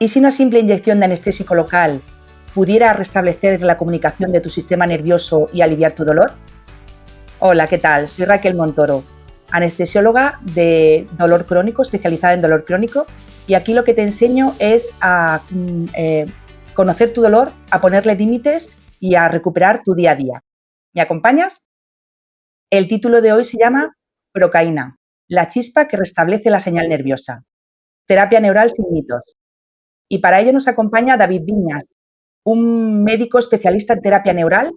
¿Y si una simple inyección de anestésico local pudiera restablecer la comunicación de tu sistema nervioso y aliviar tu dolor? Hola, ¿qué tal? Soy Raquel Montoro, anestesióloga de dolor crónico, especializada en dolor crónico, y aquí lo que te enseño es a conocer tu dolor, a ponerle límites y a recuperar tu día a día. ¿Me acompañas? El título de hoy se llama Procaína, la chispa que restablece la señal nerviosa. Terapia neural sin mitos. Y para ello nos acompaña David Viñas, un médico especialista en terapia neural,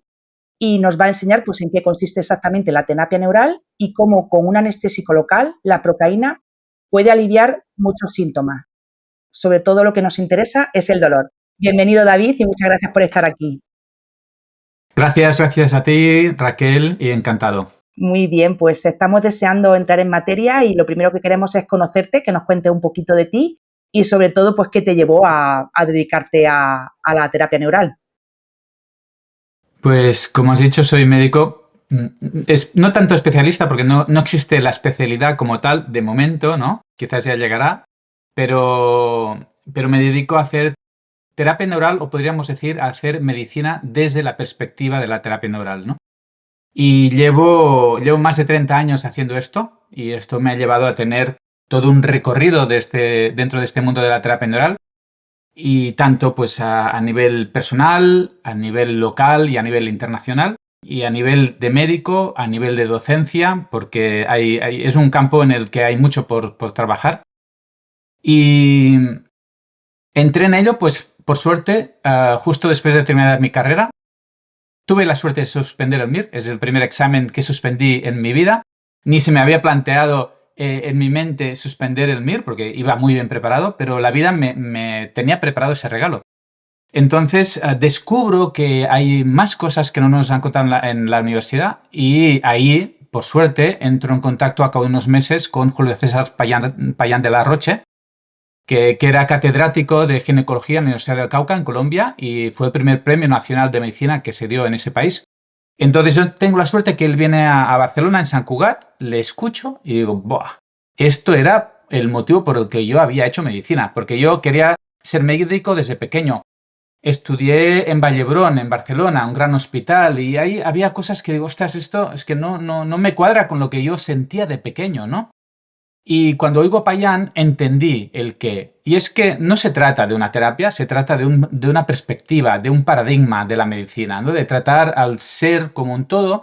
y nos va a enseñar pues, en qué consiste exactamente la terapia neural y cómo con un anestésico local, la procaína, puede aliviar muchos síntomas. Sobre todo lo que nos interesa es el dolor. Bienvenido, David, y muchas gracias por estar aquí. Gracias a ti, Raquel, y encantado. Muy bien, pues estamos deseando entrar en materia y lo primero que queremos es conocerte, que nos cuentes un poquito de ti y sobre todo, pues, qué te llevó a dedicarte a la terapia neural. Pues como has dicho, soy médico, no tanto especialista porque no existe la especialidad como tal de momento, ¿no? Quizás ya llegará, pero me dedico a hacer terapia neural, o podríamos decir a hacer medicina desde la perspectiva de la terapia neural, ¿no? Y llevo más de 30 años haciendo esto, y esto me ha llevado a tener todo un recorrido dentro de este mundo de la terapia neural, y tanto pues a nivel personal, a nivel local y a nivel internacional, y a nivel de médico, a nivel de docencia, porque es un campo en el que hay mucho por trabajar. Y entré en ello, pues por suerte, justo después de terminar mi carrera. Tuve la suerte de suspender el MIR, es el primer examen que suspendí en mi vida. Ni se me había planteado en mi mente suspender el MIR, porque iba muy bien preparado, pero la vida me tenía preparado ese regalo. Entonces descubro que hay más cosas que no nos han contado en la universidad, y ahí, por suerte, entro en contacto a cabo de unos meses con Julio César Payán de la Roche, que era catedrático de ginecología en la Universidad del Cauca, en Colombia, y fue el primer premio nacional de medicina que se dio en ese país. Entonces yo tengo la suerte que él viene a Barcelona, en Sant Cugat, le escucho y digo, ¡buah! Esto era el motivo por el que yo había hecho medicina, porque yo quería ser médico desde pequeño. Estudié en Vallebrón, en Barcelona, un gran hospital, y ahí había cosas que digo, ostras, esto es que no me cuadra con lo que yo sentía de pequeño, ¿no? Y cuando oigo a Payán entendí el qué. Y es que no se trata de una terapia, se trata de una perspectiva, de un paradigma de la medicina, ¿no? De tratar al ser como un todo,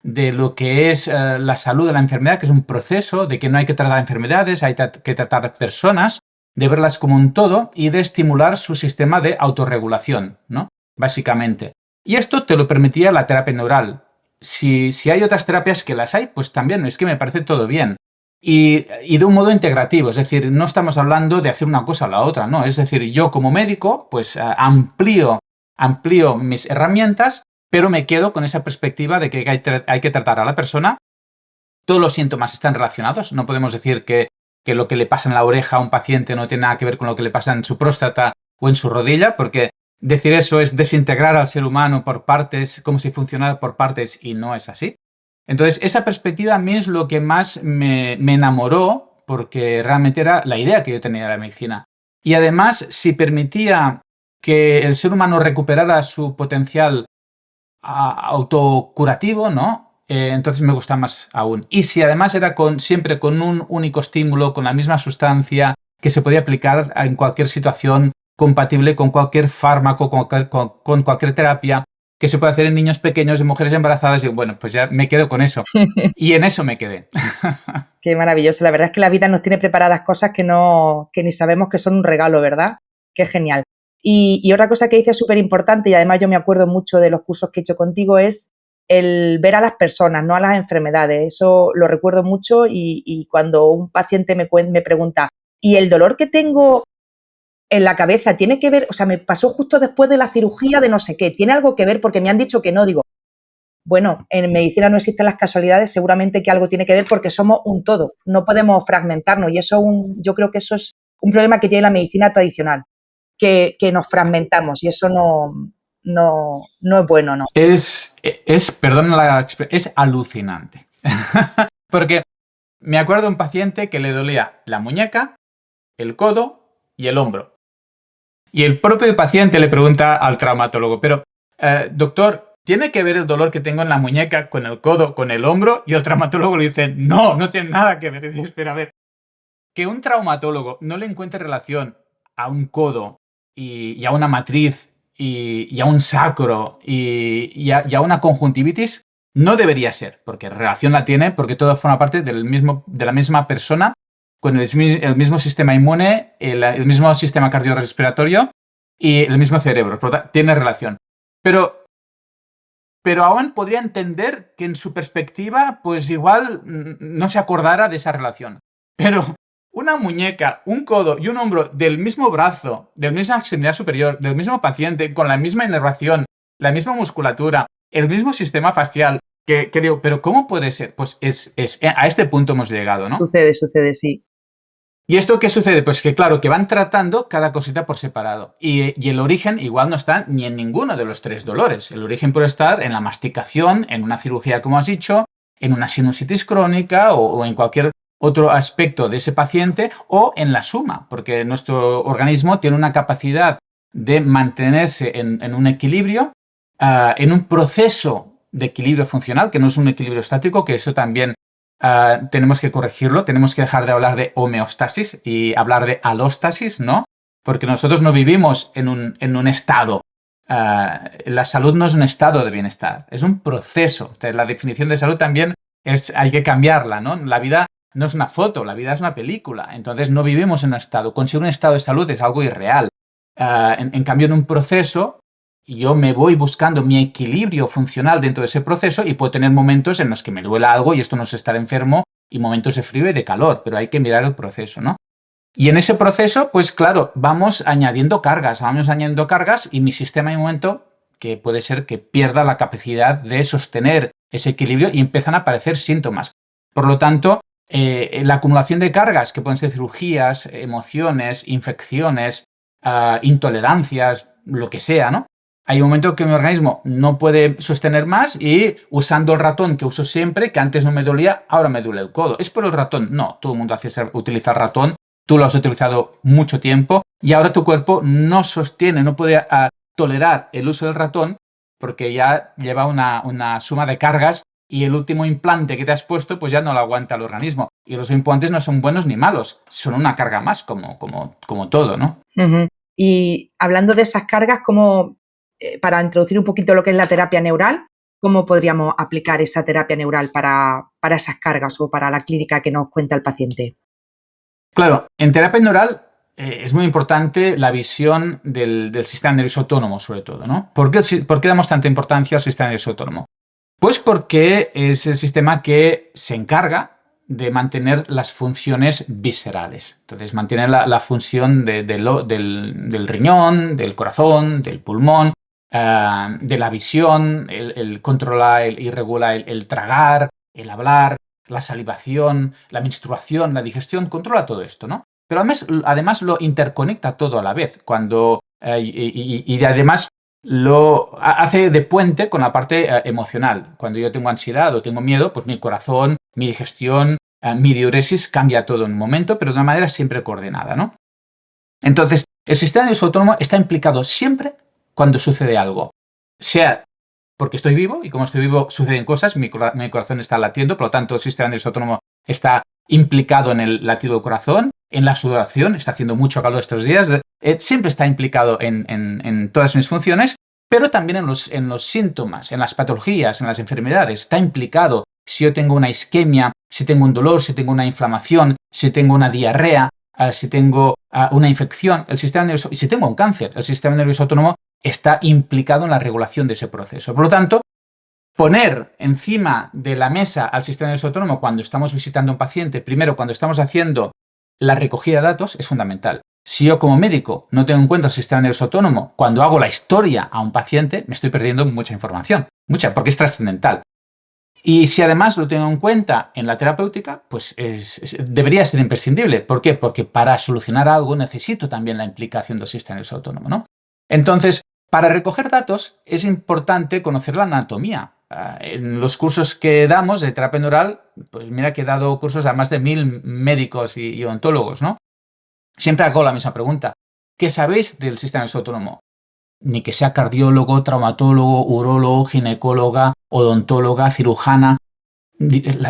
de lo que es la salud de la enfermedad, que es un proceso, de que no hay que tratar enfermedades, hay que tratar personas, de verlas como un todo y de estimular su sistema de autorregulación, ¿no? Básicamente. Y esto te lo permitía la terapia neural. Si hay otras terapias que las hay, pues también, es que me parece todo bien. Y de un modo integrativo, es decir, no estamos hablando de hacer una cosa o la otra, no, es decir, yo como médico, pues amplío mis herramientas, pero me quedo con esa perspectiva de que hay que tratar a la persona. Todos los síntomas están relacionados, no podemos decir que lo que le pasa en la oreja a un paciente no tiene nada que ver con lo que le pasa en su próstata o en su rodilla, porque decir eso es desintegrar al ser humano por partes, como si funcionara por partes, y no es así. Entonces, esa perspectiva a mí es lo que más me enamoró, porque realmente era la idea que yo tenía de la medicina. Y además, si permitía que el ser humano recuperara su potencial autocurativo, ¿no? Entonces me gusta más aún. Y si además era siempre con un único estímulo, con la misma sustancia, que se podía aplicar en cualquier situación, compatible con cualquier fármaco, con cualquier terapia, que se puede hacer en niños pequeños, en mujeres embarazadas, y bueno, pues ya me quedo con eso. Y en eso me quedé. Qué maravilloso. La verdad es que la vida nos tiene preparadas cosas que ni sabemos que son un regalo, ¿verdad? Qué genial. Y otra cosa que dices súper importante, y además yo me acuerdo mucho de los cursos que he hecho contigo, es el ver a las personas, no a las enfermedades. Eso lo recuerdo mucho, y cuando un paciente me pregunta, ¿y el dolor que tengo en la cabeza tiene que ver? O sea, me pasó justo después de la cirugía de no sé qué, ¿tiene algo que ver? Porque me han dicho que no. Digo, bueno, en medicina no existen las casualidades, seguramente que algo tiene que ver porque somos un todo, no podemos fragmentarnos, y eso yo creo que eso es un problema que tiene la medicina tradicional, que nos fragmentamos, y eso no es bueno, ¿no? Perdón la expresión, es alucinante. Porque me acuerdo de un paciente que le dolía la muñeca, el codo y el hombro. Y el propio paciente le pregunta al traumatólogo, pero, doctor, ¿tiene que ver el dolor que tengo en la muñeca con el codo, con el hombro? Y el traumatólogo le dice, no, no tiene nada que ver. Y dice, espera, a ver, que un traumatólogo no le encuentre relación a un codo y a una matriz y a un sacro y a una conjuntivitis, no debería ser, porque relación la tiene, porque todo forma parte de la misma persona, con el mismo sistema inmune, el mismo sistema cardiorrespiratorio y el mismo cerebro. Tiene relación. Pero aún podría entender que en su perspectiva, pues igual no se acordara de esa relación. Pero una muñeca, un codo y un hombro del mismo brazo, de la misma extremidad superior, del mismo paciente, con la misma inervación, la misma musculatura, el mismo sistema facial, que digo, pero ¿cómo puede ser? Pues a este punto hemos llegado, ¿no? Sucede, sí. ¿Y esto qué sucede? Pues que claro, que van tratando cada cosita por separado. Y el origen igual no está ni en ninguno de los tres dolores. El origen puede estar en la masticación, en una cirugía, como has dicho, en una sinusitis crónica o en cualquier otro aspecto de ese paciente, o en la suma, porque nuestro organismo tiene una capacidad de mantenerse en un equilibrio, en un proceso de equilibrio funcional, que no es un equilibrio estático, que eso también tenemos que corregirlo, tenemos que dejar de hablar de homeostasis y hablar de alóstasis, ¿no? Porque nosotros no vivimos en un estado. La salud no es un estado de bienestar, es un proceso. Entonces, la definición de salud también hay que cambiarla, ¿no? La vida no es una foto, la vida es una película. Entonces, no vivimos en un estado. Conseguir un estado de salud es algo irreal. En cambio, en un proceso, yo me voy buscando mi equilibrio funcional dentro de ese proceso y puedo tener momentos en los que me duela algo y esto no es estar enfermo y momentos de frío y de calor, pero hay que mirar el proceso, ¿no? Y en ese proceso, pues claro, vamos añadiendo cargas y mi sistema hay un momento que puede ser que pierda la capacidad de sostener ese equilibrio y empiezan a aparecer síntomas. Por lo tanto, la acumulación de cargas, que pueden ser cirugías, emociones, infecciones, intolerancias, lo que sea, ¿no? Hay un momento que mi organismo no puede sostener más y usando el ratón que uso siempre, que antes no me dolía, ahora me duele el codo. ¿Es por el ratón? No, todo el mundo utiliza ratón, tú lo has utilizado mucho tiempo y ahora tu cuerpo no sostiene, no puede tolerar el uso del ratón porque ya lleva una suma de cargas y el último implante que te has puesto pues ya no lo aguanta el organismo. Y los implantes no son buenos ni malos, son una carga más como todo, ¿no? Uh-huh. Y hablando de esas cargas, ¿cómo, para introducir un poquito lo que es la terapia neural, cómo podríamos aplicar esa terapia neural para esas cargas o para la clínica que nos cuenta el paciente? Claro, en terapia neural es muy importante la visión del sistema nervioso autónomo, sobre todo, ¿no? ¿Por qué damos tanta importancia al sistema nervioso autónomo? Pues porque es el sistema que se encarga de mantener las funciones viscerales. Entonces, mantiene la función del riñón, del corazón, del pulmón, de la visión, el controla y regula el tragar, el hablar, la salivación, la menstruación, la digestión, controla todo esto, ¿no? Pero además lo interconecta todo a la vez, y además lo hace de puente con la parte emocional. Cuando yo tengo ansiedad o tengo miedo, pues mi corazón, mi digestión, mi diuresis cambia todo en un momento, pero de una manera siempre coordinada, ¿no? Entonces, el sistema nervioso autónomo está implicado siempre cuando sucede algo, sea porque estoy vivo y como estoy vivo suceden cosas, mi corazón está latiendo, por lo tanto el sistema nervioso autónomo está implicado en el latido del corazón, en la sudoración, está haciendo mucho calor estos días, siempre está implicado en todas mis funciones, pero también en los síntomas, en las patologías, en las enfermedades, está implicado si yo tengo una isquemia, si tengo un dolor, si tengo una inflamación, si tengo una diarrea, si tengo una infección, el sistema nervioso, y si tengo un cáncer, el sistema nervioso autónomo está implicado en la regulación de ese proceso. Por lo tanto, poner encima de la mesa al sistema nervioso autónomo cuando estamos visitando a un paciente, primero cuando estamos haciendo la recogida de datos, es fundamental. Si yo como médico no tengo en cuenta el sistema nervioso autónomo, cuando hago la historia a un paciente, me estoy perdiendo mucha información, porque es trascendental. Y si además lo tengo en cuenta en la terapéutica, pues debería ser imprescindible. ¿Por qué? Porque para solucionar algo necesito también la implicación del sistema nervioso autónomo, ¿no? Entonces, para recoger datos es importante conocer la anatomía. En los cursos que damos de terapia neural, pues mira que he dado cursos a más de 1000 médicos y odontólogos, ¿no? Siempre hago la misma pregunta. ¿qué sabéis del sistema nervioso autónomo? Ni que sea cardiólogo, traumatólogo, urólogo, ginecóloga, odontóloga, cirujana.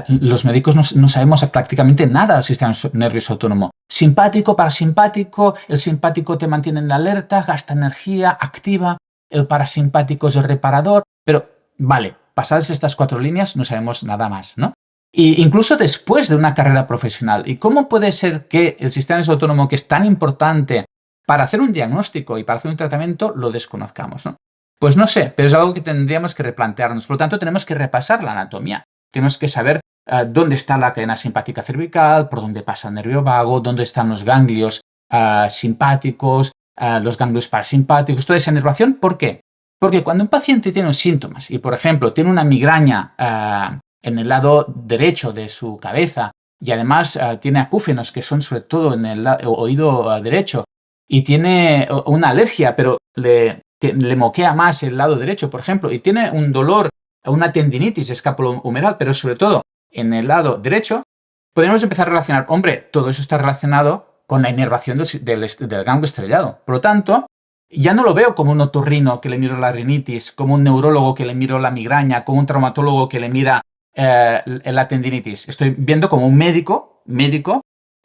Los médicos no sabemos prácticamente nada del sistema nervioso autónomo. Simpático, parasimpático, el simpático te mantiene en alerta, gasta energía, activa, el parasimpático es el reparador, pero vale, pasadas estas 4 líneas no sabemos nada más, ¿no? Y incluso después de una carrera profesional. ¿Y cómo puede ser que el sistema nervioso autónomo, que es tan importante para hacer un diagnóstico y para hacer un tratamiento, lo desconozcamos, ¿no? Pues no sé, pero es algo que tendríamos que replantearnos. Por lo tanto, tenemos que repasar la anatomía. Tenemos que saber dónde está la cadena simpática cervical, por dónde pasa el nervio vago, dónde están los ganglios simpáticos, los ganglios parasimpáticos, toda esa inervación. ¿Por qué? Porque cuando un paciente tiene síntomas y, por ejemplo, tiene una migraña en el lado derecho de su cabeza y además tiene acúfenos que son sobre todo en el oído derecho y tiene una alergia, pero le moquea más el lado derecho, por ejemplo, y tiene un dolor, una tendinitis escapulohumeral, pero sobre todo en el lado derecho, podemos empezar a relacionar, hombre, todo eso está relacionado con la inervación del ganglio estrellado. Por lo tanto, ya no lo veo como un otorrino que le miro la rinitis, como un neurólogo que le miro la migraña, como un traumatólogo que le mira la tendinitis. Estoy viendo como un médico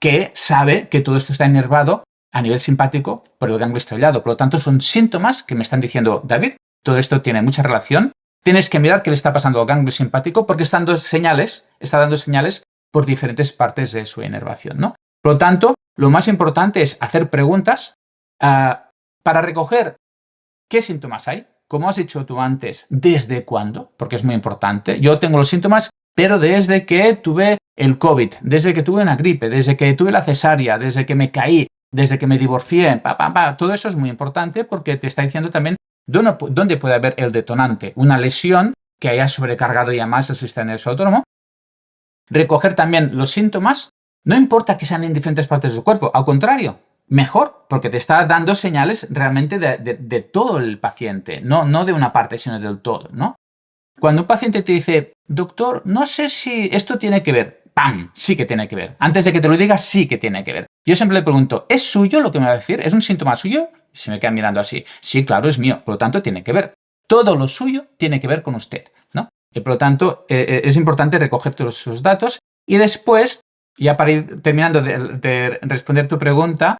que sabe que todo esto está inervado a nivel simpático por el ganglio estrellado. Por lo tanto, son síntomas que me están diciendo, David, todo esto tiene mucha relación. Tienes que mirar qué le está pasando al ganglio simpático porque está dando señales por diferentes partes de su inervación, ¿no? Por lo tanto, lo más importante es hacer preguntas para recoger qué síntomas hay. Como has dicho tú antes, ¿desde cuándo? Porque es muy importante. Yo tengo los síntomas, pero desde que tuve el COVID, desde que tuve una gripe, desde que tuve la cesárea, desde que me caí, desde que me divorcié, todo eso es muy importante porque te está diciendo también dónde puede haber el detonante, una lesión que haya sobrecargado ya más el sistema nervioso autónomo. Recoger también los síntomas, no importa que sean en diferentes partes del cuerpo, al contrario, mejor, porque te está dando señales realmente de todo el paciente, no de una parte, sino del todo, ¿no? Cuando un paciente te dice, doctor, no sé si esto tiene que ver, ¡pam! Sí que tiene que ver. Antes de que te lo diga, sí que tiene que ver. Yo siempre le pregunto, ¿es suyo lo que me va a decir? ¿Es un síntoma suyo? Y se me quedan mirando así. Sí, claro, es mío. Por lo tanto, tiene que ver. Todo lo suyo tiene que ver con usted, ¿no? Y por lo tanto, es importante recoger todos sus datos y después, ya para ir terminando de responder tu pregunta,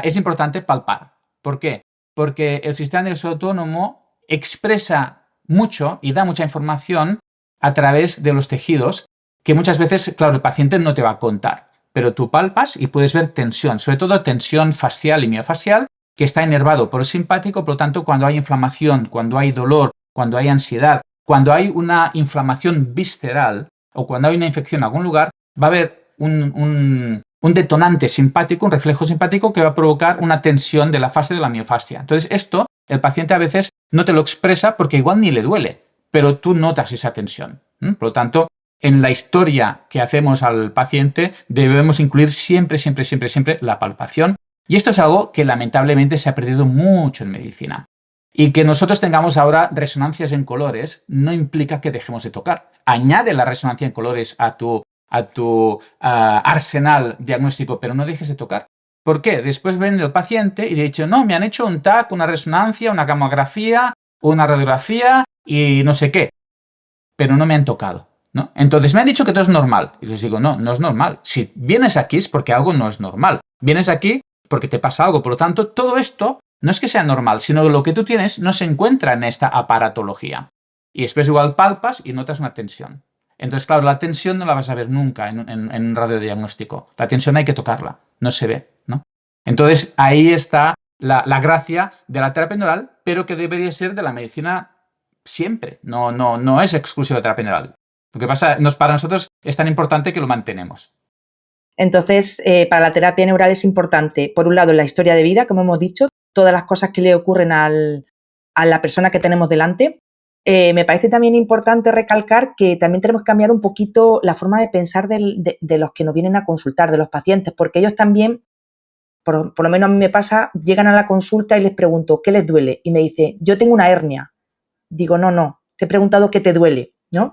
es importante palpar. ¿Por qué? Porque el sistema nervioso autónomo expresa mucho y da mucha información a través de los tejidos que muchas veces, claro, el paciente no te va a contar, pero tú palpas y puedes ver tensión, sobre todo tensión facial y miofascial, que está inervado por el simpático. Por lo tanto, cuando hay inflamación, cuando hay dolor, cuando hay ansiedad, cuando hay una inflamación visceral o cuando hay una infección en algún lugar, va a haber un detonante simpático, un reflejo simpático que va a provocar una tensión de la fase de la miofascia. Entonces, esto el paciente a veces no te lo expresa porque igual ni le duele, pero tú notas esa tensión. Por lo tanto, en la historia que hacemos al paciente debemos incluir siempre la palpación. Y esto es algo que lamentablemente se ha perdido mucho en medicina. Y que nosotros tengamos ahora resonancias en colores no implica que dejemos de tocar. Añade la resonancia en colores a tu arsenal diagnóstico, pero no dejes de tocar. ¿Por qué? Después ven el paciente y le dicen, no, me han hecho un TAC, una resonancia, una gamografía, una radiografía y no sé qué, pero no me han tocado, ¿no? Entonces me han dicho que todo es normal. Y les digo, no, no es normal. Si vienes aquí es porque algo no es normal. Vienes aquí porque te pasa algo. Por lo tanto, todo esto no es que sea normal, sino que lo que tú tienes no se encuentra en esta aparatología. Y después igual palpas y notas una tensión. Entonces, claro, la tensión no la vas a ver nunca en un radiodiagnóstico. La tensión hay que tocarla, no se ve, ¿no? Entonces, ahí está la gracia de la terapia neural, pero que debería ser de la medicina siempre. No es exclusivo de terapia neural. Lo que pasa, para nosotros es tan importante que lo mantenemos. Entonces, para la terapia neural es importante, por un lado, la historia de vida, como hemos dicho, todas las cosas que le ocurren a la persona que tenemos delante. Me parece también importante recalcar que también tenemos que cambiar un poquito la forma de pensar de los que nos vienen a consultar, de los pacientes, porque ellos también, por lo menos a mí me pasa, llegan a la consulta y les pregunto, ¿qué les duele? Y me dice, yo tengo una hernia. Digo, no, te he preguntado qué te duele, ¿no?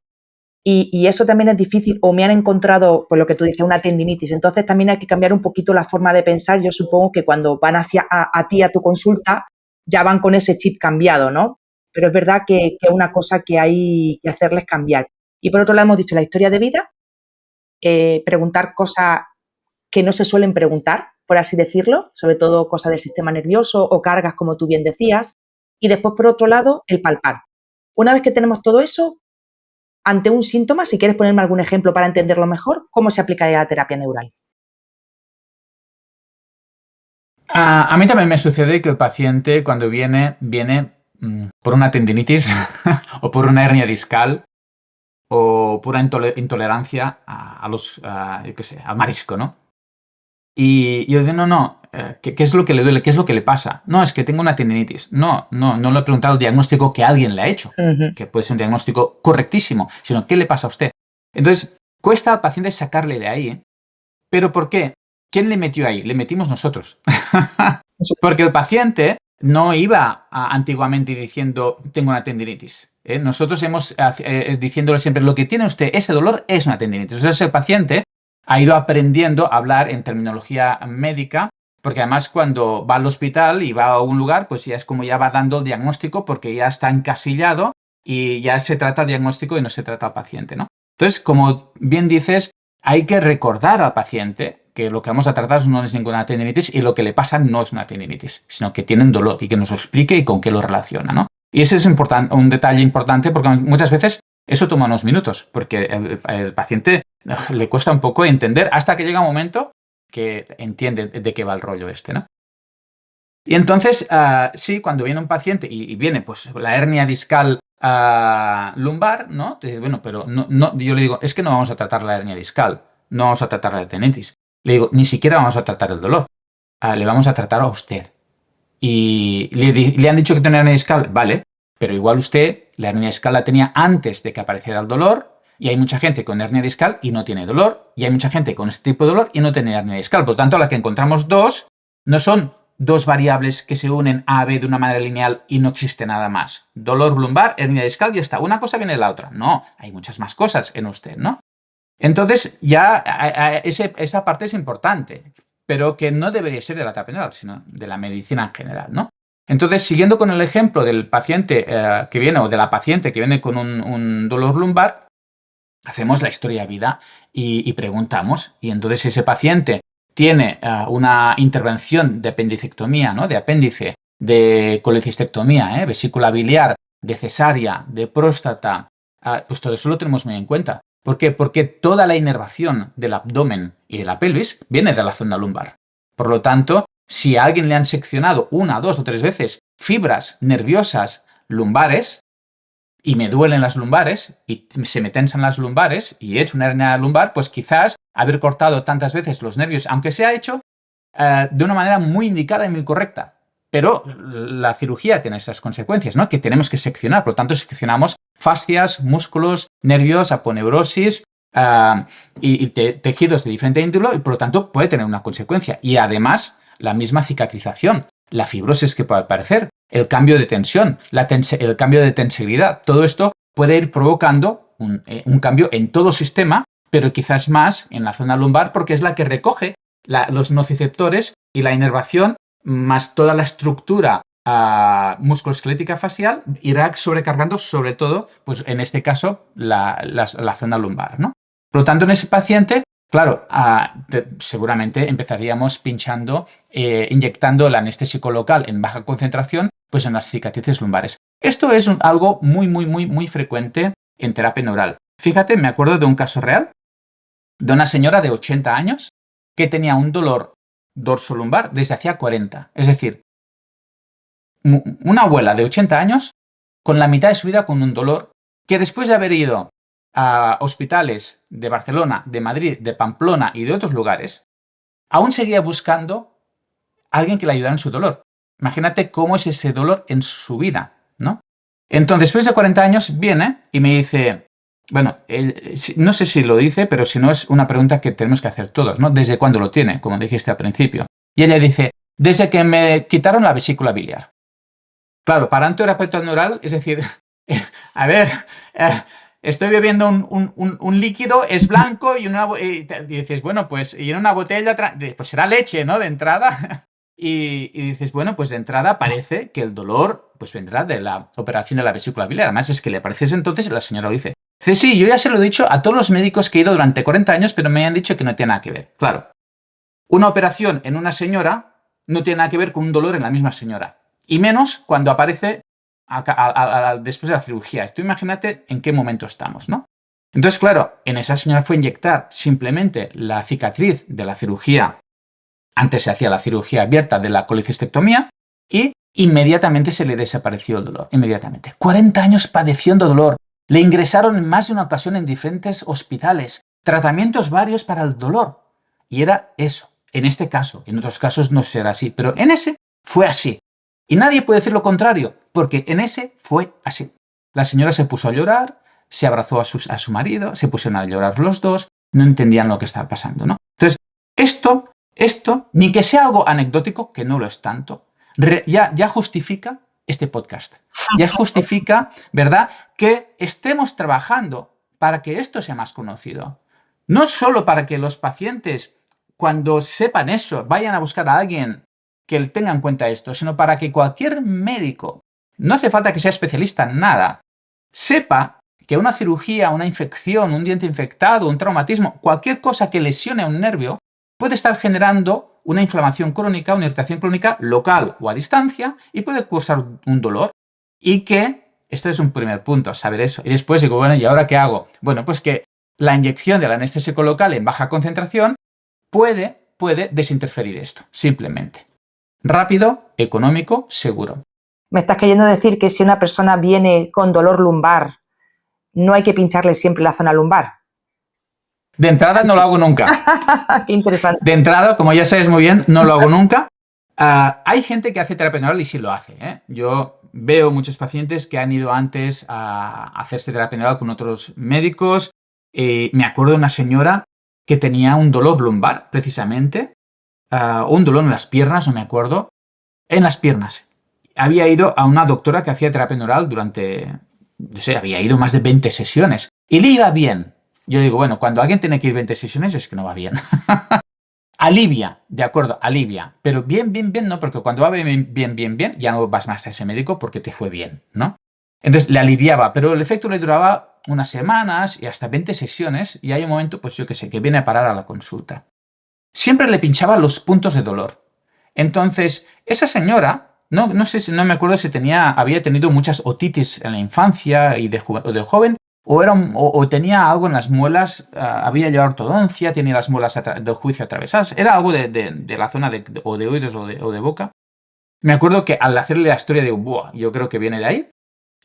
Y eso también es difícil, o me han encontrado, por lo que tú dices, una tendinitis. Entonces también hay que cambiar un poquito la forma de pensar. Yo supongo que cuando van hacia a ti, a tu consulta, ya van con ese chip cambiado, ¿no? Pero es verdad que es una cosa que hay que hacerles cambiar. Y por otro lado hemos dicho la historia de vida, preguntar cosas que no se suelen preguntar, por así decirlo, sobre todo cosas del sistema nervioso o cargas, como tú bien decías. Y después, por otro lado, el palpar. Una vez que tenemos todo eso, ante un síntoma, si quieres ponerme algún ejemplo para entenderlo mejor, ¿cómo se aplicaría la terapia neural? A mí también me sucede que el paciente cuando viene por una tendinitis o por una hernia discal o pura intolerancia yo qué sé, al marisco, ¿no? Y yo digo, no, ¿qué es lo que le duele? ¿Qué es lo que le pasa? No, es que tengo una tendinitis. No le he preguntado el diagnóstico que alguien le ha hecho, que puede ser un diagnóstico correctísimo, sino ¿qué le pasa a usted? Entonces, cuesta al paciente sacarle de ahí, ¿eh? ¿Pero por qué? ¿Quién le metió ahí? Le metimos nosotros. Porque el paciente no iba antiguamente diciendo tengo una tendinitis. Nosotros diciéndole siempre lo que tiene usted, ese dolor es una tendinitis. Entonces el paciente ha ido aprendiendo a hablar en terminología médica, porque además cuando va al hospital y va a un lugar, pues ya es como ya va dando el diagnóstico porque ya está encasillado y ya se trata el diagnóstico y no se trata al paciente, ¿no? Entonces, como bien dices, hay que recordar al paciente que lo que vamos a tratar no es ninguna tendinitis y lo que le pasa no es una tendinitis, sino que tiene un dolor y que nos lo explique y con qué lo relaciona, ¿no? Y ese es un detalle importante porque muchas veces eso toma unos minutos, porque el paciente le cuesta un poco entender hasta que llega un momento que entiende de qué va el rollo este, ¿no? Y entonces, sí, cuando viene un paciente y viene pues la hernia discal lumbar, ¿no? Te dice, bueno, pero yo le digo, es que no vamos a tratar la hernia discal, no vamos a tratar la tendinitis. Le digo, ni siquiera vamos a tratar el dolor, le vamos a tratar a usted. Y le han dicho que tiene hernia discal, vale, pero igual usted la hernia discal la tenía antes de que apareciera el dolor, y hay mucha gente con hernia discal y no tiene dolor, y hay mucha gente con este tipo de dolor y no tiene hernia discal. Por lo tanto, la que encontramos no son dos variables que se unen A, B de una manera lineal y no existe nada más. Dolor lumbar, hernia discal y está. Una cosa viene de la otra. No, hay muchas más cosas en usted, ¿no? Entonces, ya esa parte es importante, pero que no debería ser de la terapia neural, sino de la medicina en general, ¿no? Entonces, siguiendo con el ejemplo del paciente que viene o de la paciente que viene con un dolor lumbar, hacemos la historia de vida y preguntamos. Y entonces ese paciente tiene una intervención de apendicectomía, ¿no? De apéndice, de colecistectomía, vesícula biliar, de cesárea, de próstata, pues todo eso lo tenemos muy en cuenta. ¿Por qué? Porque toda la inervación del abdomen y de la pelvis viene de la zona lumbar. Por lo tanto, si a alguien le han seccionado 1, 2 o 3 veces fibras nerviosas lumbares, y me duelen las lumbares y se me tensan las lumbares y he hecho una hernia lumbar, pues quizás haber cortado tantas veces los nervios, aunque se ha hecho de una manera muy indicada y muy correcta. Pero la cirugía tiene esas consecuencias, ¿no? Que tenemos que seccionar. Por lo tanto, seccionamos fascias, músculos, nervios, aponeurosis y tejidos de diferente índole y por lo tanto puede tener una consecuencia. Y además, la misma cicatrización, la fibrosis que puede aparecer, el cambio de tensión, el cambio de tensibilidad, todo esto puede ir provocando un cambio en todo el sistema, pero quizás más en la zona lumbar porque es la que recoge los nociceptores y la inervación, más toda la estructura musculoesquelética facial irá sobrecargando sobre todo, pues en este caso, la zona lumbar, ¿no? Por lo tanto, en ese paciente, claro, seguramente empezaríamos pinchando, inyectando el anestésico local en baja concentración, pues en las cicatrices lumbares. Esto es algo muy frecuente en terapia neural. Fíjate, me acuerdo de un caso real de una señora de 80 años que tenía un dolor dorsolumbar desde hacía 40. Es decir, una abuela de 80 años con la mitad de su vida con un dolor que después de haber ido a hospitales de Barcelona, de Madrid, de Pamplona y de otros lugares, aún seguía buscando a alguien que le ayudara en su dolor. Imagínate cómo es ese dolor en su vida, ¿no? Entonces, después de 40 años, viene y me dice, bueno, no sé si lo dice, pero si no es una pregunta que tenemos que hacer todos, ¿no? ¿Desde cuándo lo tiene? Como dijiste al principio. Y ella dice, desde que me quitaron la vesícula biliar. Claro, para un terapeuta neural, es decir, a ver, estoy bebiendo un líquido, es blanco y dices, bueno, pues y en una botella, pues será leche, ¿no? De entrada. Y dices, bueno, pues de entrada parece que el dolor pues vendrá de la operación de la vesícula biliar. Además es que le parece entonces, la señora lo dice. Dice, sí, yo ya se lo he dicho a todos los médicos que he ido durante 40 años, pero me han dicho que no tiene nada que ver. Claro, una operación en una señora no tiene nada que ver con un dolor en la misma señora. Y menos cuando aparece después de la cirugía. Tú imagínate en qué momento estamos, ¿no? Entonces, claro, en esa señora fue inyectar simplemente la cicatriz de la cirugía. Antes se hacía la cirugía abierta de la colecistectomía y inmediatamente se le desapareció el dolor. Inmediatamente. 40 años padeciendo dolor. Le ingresaron en más de una ocasión en diferentes hospitales. Tratamientos varios para el dolor. Y era eso. En este caso. En otros casos no será así. Pero en ese fue así. Y nadie puede decir lo contrario. Porque en ese fue así. La señora se puso a llorar. Se abrazó a su marido. Se pusieron a llorar los dos. No entendían lo que estaba pasando, ¿no? Entonces, esto, ni que sea algo anecdótico, que no lo es tanto, ya justifica este podcast. Ya justifica, ¿verdad?, que estemos trabajando para que esto sea más conocido. No solo para que los pacientes, cuando sepan eso, vayan a buscar a alguien que tenga en cuenta esto, sino para que cualquier médico, no hace falta que sea especialista en nada, sepa que una cirugía, una infección, un diente infectado, un traumatismo, cualquier cosa que lesione a un nervio, puede estar generando una inflamación crónica, una irritación crónica local o a distancia y puede causar un dolor. Y que, esto es un primer punto, saber eso. Y después digo, bueno, ¿y ahora qué hago? Bueno, pues que la inyección del anestésico local en baja concentración puede desinterferir esto, simplemente. Rápido, económico, seguro. ¿Me estás queriendo decir que si una persona viene con dolor lumbar, no hay que pincharle siempre la zona lumbar? De entrada no lo hago nunca. Qué interesante. De entrada, como ya sabes muy bien, no lo hago nunca. Hay gente que hace terapia neural y sí lo hace, ¿eh? Yo veo muchos pacientes que han ido antes a hacerse terapia neural con otros médicos. Me acuerdo de una señora que tenía un dolor lumbar, precisamente, o un dolor en las piernas, no me acuerdo, en las piernas. Había ido a una doctora que hacía terapia neural durante, no sé, había ido más de 20 sesiones y le iba bien. Yo digo, bueno, cuando alguien tiene que ir 20 sesiones es que no va bien. Alivia, de acuerdo, alivia. Pero bien, no, porque cuando va bien, ya no vas más a ese médico porque te fue bien, ¿no? Entonces le aliviaba, pero el efecto le duraba unas semanas y hasta 20 sesiones y hay un momento, pues yo qué sé, que viene a parar a la consulta. Siempre le pinchaba los puntos de dolor. Entonces, esa señora, no sé, no me acuerdo si había tenido muchas otitis en la infancia y de joven, o tenía algo en las muelas, había llevado ortodoncia, tenía las muelas del juicio atravesadas, era algo de la zona de oídos o de boca. Me acuerdo que al hacerle la historia de, buah, yo creo que viene de ahí,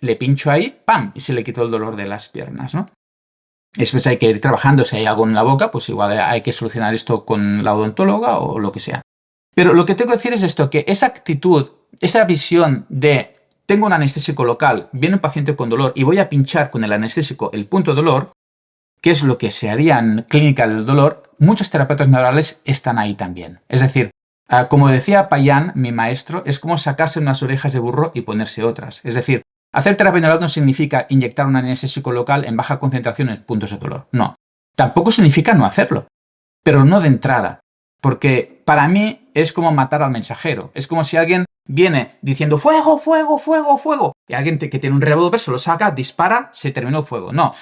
le pincho ahí, ¡pam!, y se le quitó el dolor de las piernas, ¿no? Después hay que ir trabajando, si hay algo en la boca, pues igual hay que solucionar esto con la odontóloga o lo que sea. Pero lo que tengo que decir es esto, que esa actitud, esa visión de tengo un anestésico local, viene un paciente con dolor y voy a pinchar con el anestésico el punto de dolor, que es lo que se haría en clínica del dolor, muchos terapeutas neurales están ahí también. Es decir, como decía Payan, mi maestro, es como sacarse unas orejas de burro y ponerse otras. Es decir, hacer terapia neural no significa inyectar un anestésico local en baja concentración en puntos de dolor. No. Tampoco significa no hacerlo, pero no de entrada. Porque para mí es como matar al mensajero. Es como si alguien viene diciendo fuego, fuego, fuego, fuego. Y alguien que tiene un revólver se lo saca, dispara, se terminó el fuego. No,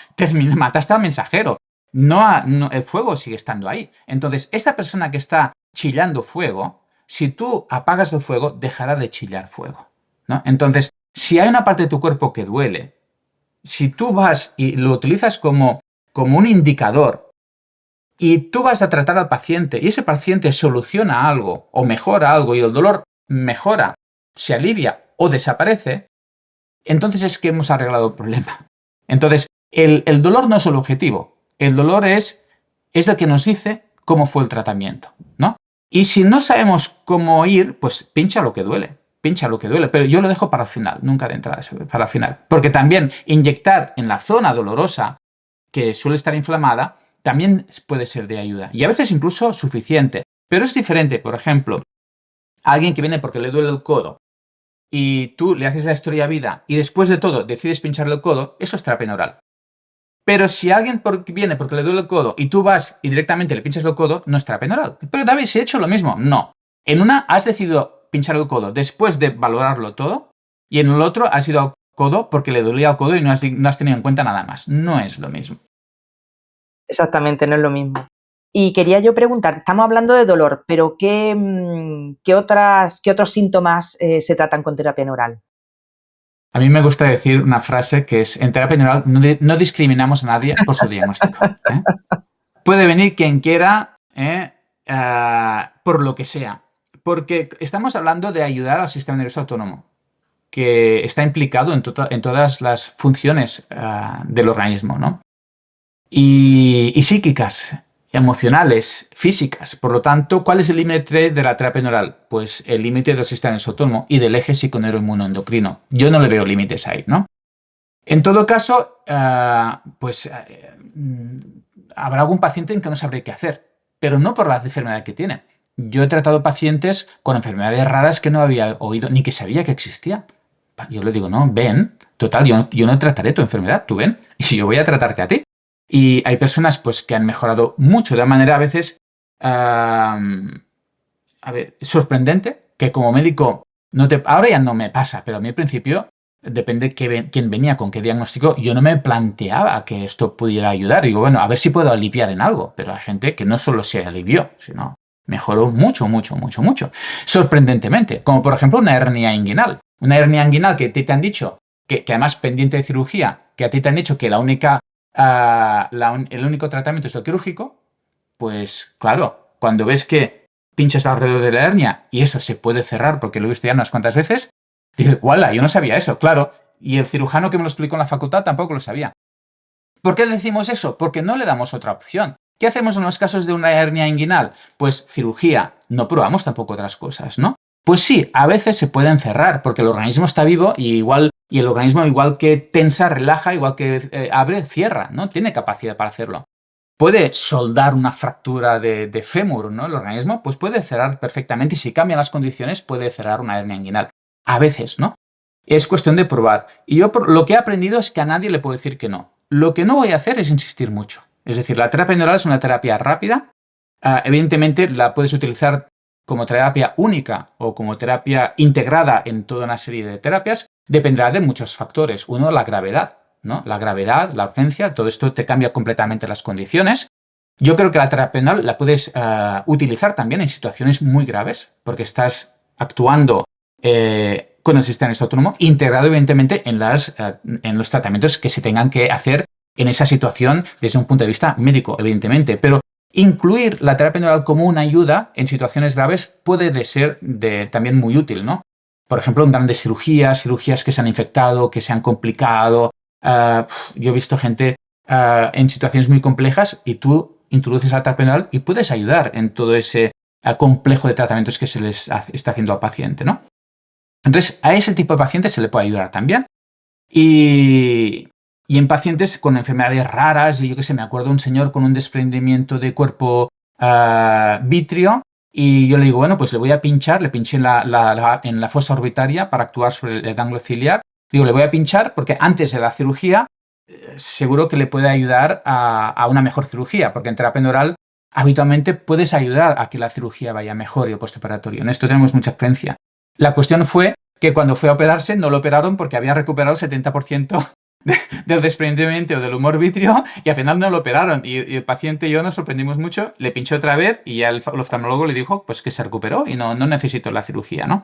mataste al mensajero. No, el fuego sigue estando ahí. Entonces, esa persona que está chillando fuego, si tú apagas el fuego, dejará de chillar fuego, ¿no? Entonces, si hay una parte de tu cuerpo que duele, si tú vas y lo utilizas como un indicador, y tú vas a tratar al paciente y ese paciente soluciona algo o mejora algo y el dolor mejora, se alivia o desaparece, entonces es que hemos arreglado el problema. Entonces, el dolor no es el objetivo. El dolor es el que nos dice cómo fue el tratamiento, ¿no? Y si no sabemos cómo ir, pues pincha lo que duele. Pincha lo que duele, pero yo lo dejo para el final, nunca de entrada, para el final. Porque también inyectar en la zona dolorosa, que suele estar inflamada, también puede ser de ayuda. Y a veces incluso suficiente. Pero es diferente, por ejemplo, a alguien que viene porque le duele el codo y tú le haces la historia a vida y después de todo decides pincharle el codo, eso es terapia neural. Pero si alguien viene porque le duele el codo y tú vas y directamente le pinchas el codo, no es terapia neural. Pero David, si he hecho lo mismo. No. En una has decidido pinchar el codo después de valorarlo todo y en el otro has ido al codo porque le dolía el codo y no has tenido en cuenta nada más. No es lo mismo. Exactamente, no es lo mismo. Y quería yo preguntar, estamos hablando de dolor, pero ¿qué otros síntomas se tratan con terapia neural? A mí me gusta decir una frase que es, en terapia neural no discriminamos a nadie por su diagnóstico. Puede venir quien quiera, por lo que sea. Porque estamos hablando de ayudar al sistema nervioso autónomo, que está implicado en todas las funciones del organismo, ¿no? Y psíquicas, emocionales, físicas. Por lo tanto, ¿cuál es el límite de la terapia neural? Pues el límite del sistema nervioso autónomo y del eje psiconeuroinmunoendocrino. Yo no le veo límites ahí, ¿no? En todo caso, habrá algún paciente en que no sabré qué hacer, pero no por la enfermedad que tiene. Yo he tratado pacientes con enfermedades raras que no había oído ni que sabía que existían. Yo le digo, no, ven, total, yo no trataré tu enfermedad, tú ven, y yo voy a tratarte a ti. Y hay personas pues, que han mejorado mucho de manera a veces sorprendente, que como médico, ahora ya no me pasa, pero a mí al principio, depende quién venía, con qué diagnóstico, yo no me planteaba que esto pudiera ayudar. Digo, bueno, a ver si puedo aliviar en algo, pero hay gente que no solo se alivió, sino mejoró mucho, mucho, mucho, mucho. Sorprendentemente, como por ejemplo una hernia inguinal. Una hernia inguinal que te han dicho, que además pendiente de cirugía, que a ti te han dicho que el único tratamiento es el quirúrgico, pues claro, cuando ves que pinchas alrededor de la hernia y eso se puede cerrar porque lo he visto ya unas cuantas veces, dices, ¡wala! Yo no sabía eso, claro. Y el cirujano que me lo explicó en la facultad tampoco lo sabía. ¿Por qué decimos eso? Porque no le damos otra opción. ¿Qué hacemos en los casos de una hernia inguinal? Pues cirugía. No probamos tampoco otras cosas, ¿no? Pues sí, a veces se pueden cerrar porque el organismo está vivo y el organismo igual que tensa, relaja, igual que abre, cierra, ¿no? Tiene capacidad para hacerlo. Puede soldar una fractura de fémur, ¿no? El organismo, pues puede cerrar perfectamente y si cambian las condiciones puede cerrar una hernia inguinal. A veces, ¿no? Es cuestión de probar. Y yo lo que he aprendido es que a nadie le puedo decir que no. Lo que no voy a hacer es insistir mucho. Es decir, la terapia neural es una terapia rápida. Evidentemente la puedes utilizar como terapia única o como terapia integrada en toda una serie de terapias. Dependerá de muchos factores. Uno, la gravedad, ¿no? La gravedad, la urgencia, todo esto te cambia completamente las condiciones. Yo creo que la terapia neural la puedes utilizar también en situaciones muy graves, porque estás actuando con el sistema nervioso autónomo, integrado evidentemente en los tratamientos que se tengan que hacer en esa situación desde un punto de vista médico, evidentemente. Pero incluir la terapia neural como una ayuda en situaciones graves puede ser también muy útil, ¿no? Por ejemplo, en grandes cirugías que se han infectado, que se han complicado. Yo he visto gente en situaciones muy complejas y tú introduces la terapia neural y puedes ayudar en todo ese complejo de tratamientos que se les está haciendo al paciente, ¿no? Entonces, a ese tipo de pacientes se le puede ayudar también. Y en pacientes con enfermedades raras, yo que sé, me acuerdo de un señor con un desprendimiento de cuerpo vítreo y yo le digo, bueno, pues le voy a pinchar, le pinché en la fosa orbitaria para actuar sobre el ganglio ciliar. Digo, le voy a pinchar porque antes de la cirugía seguro que le puede ayudar a una mejor cirugía, porque en terapia neural habitualmente puedes ayudar a que la cirugía vaya mejor y el postoperatorio. En esto tenemos mucha experiencia. La cuestión fue que cuando fue a operarse no lo operaron porque había recuperado el 70% del desprendimiento del humor vítreo y al final no lo operaron. Y el paciente y yo nos sorprendimos mucho, le pinchó otra vez y ya el oftalmólogo le dijo pues que se recuperó y no necesitó la cirugía, ¿no?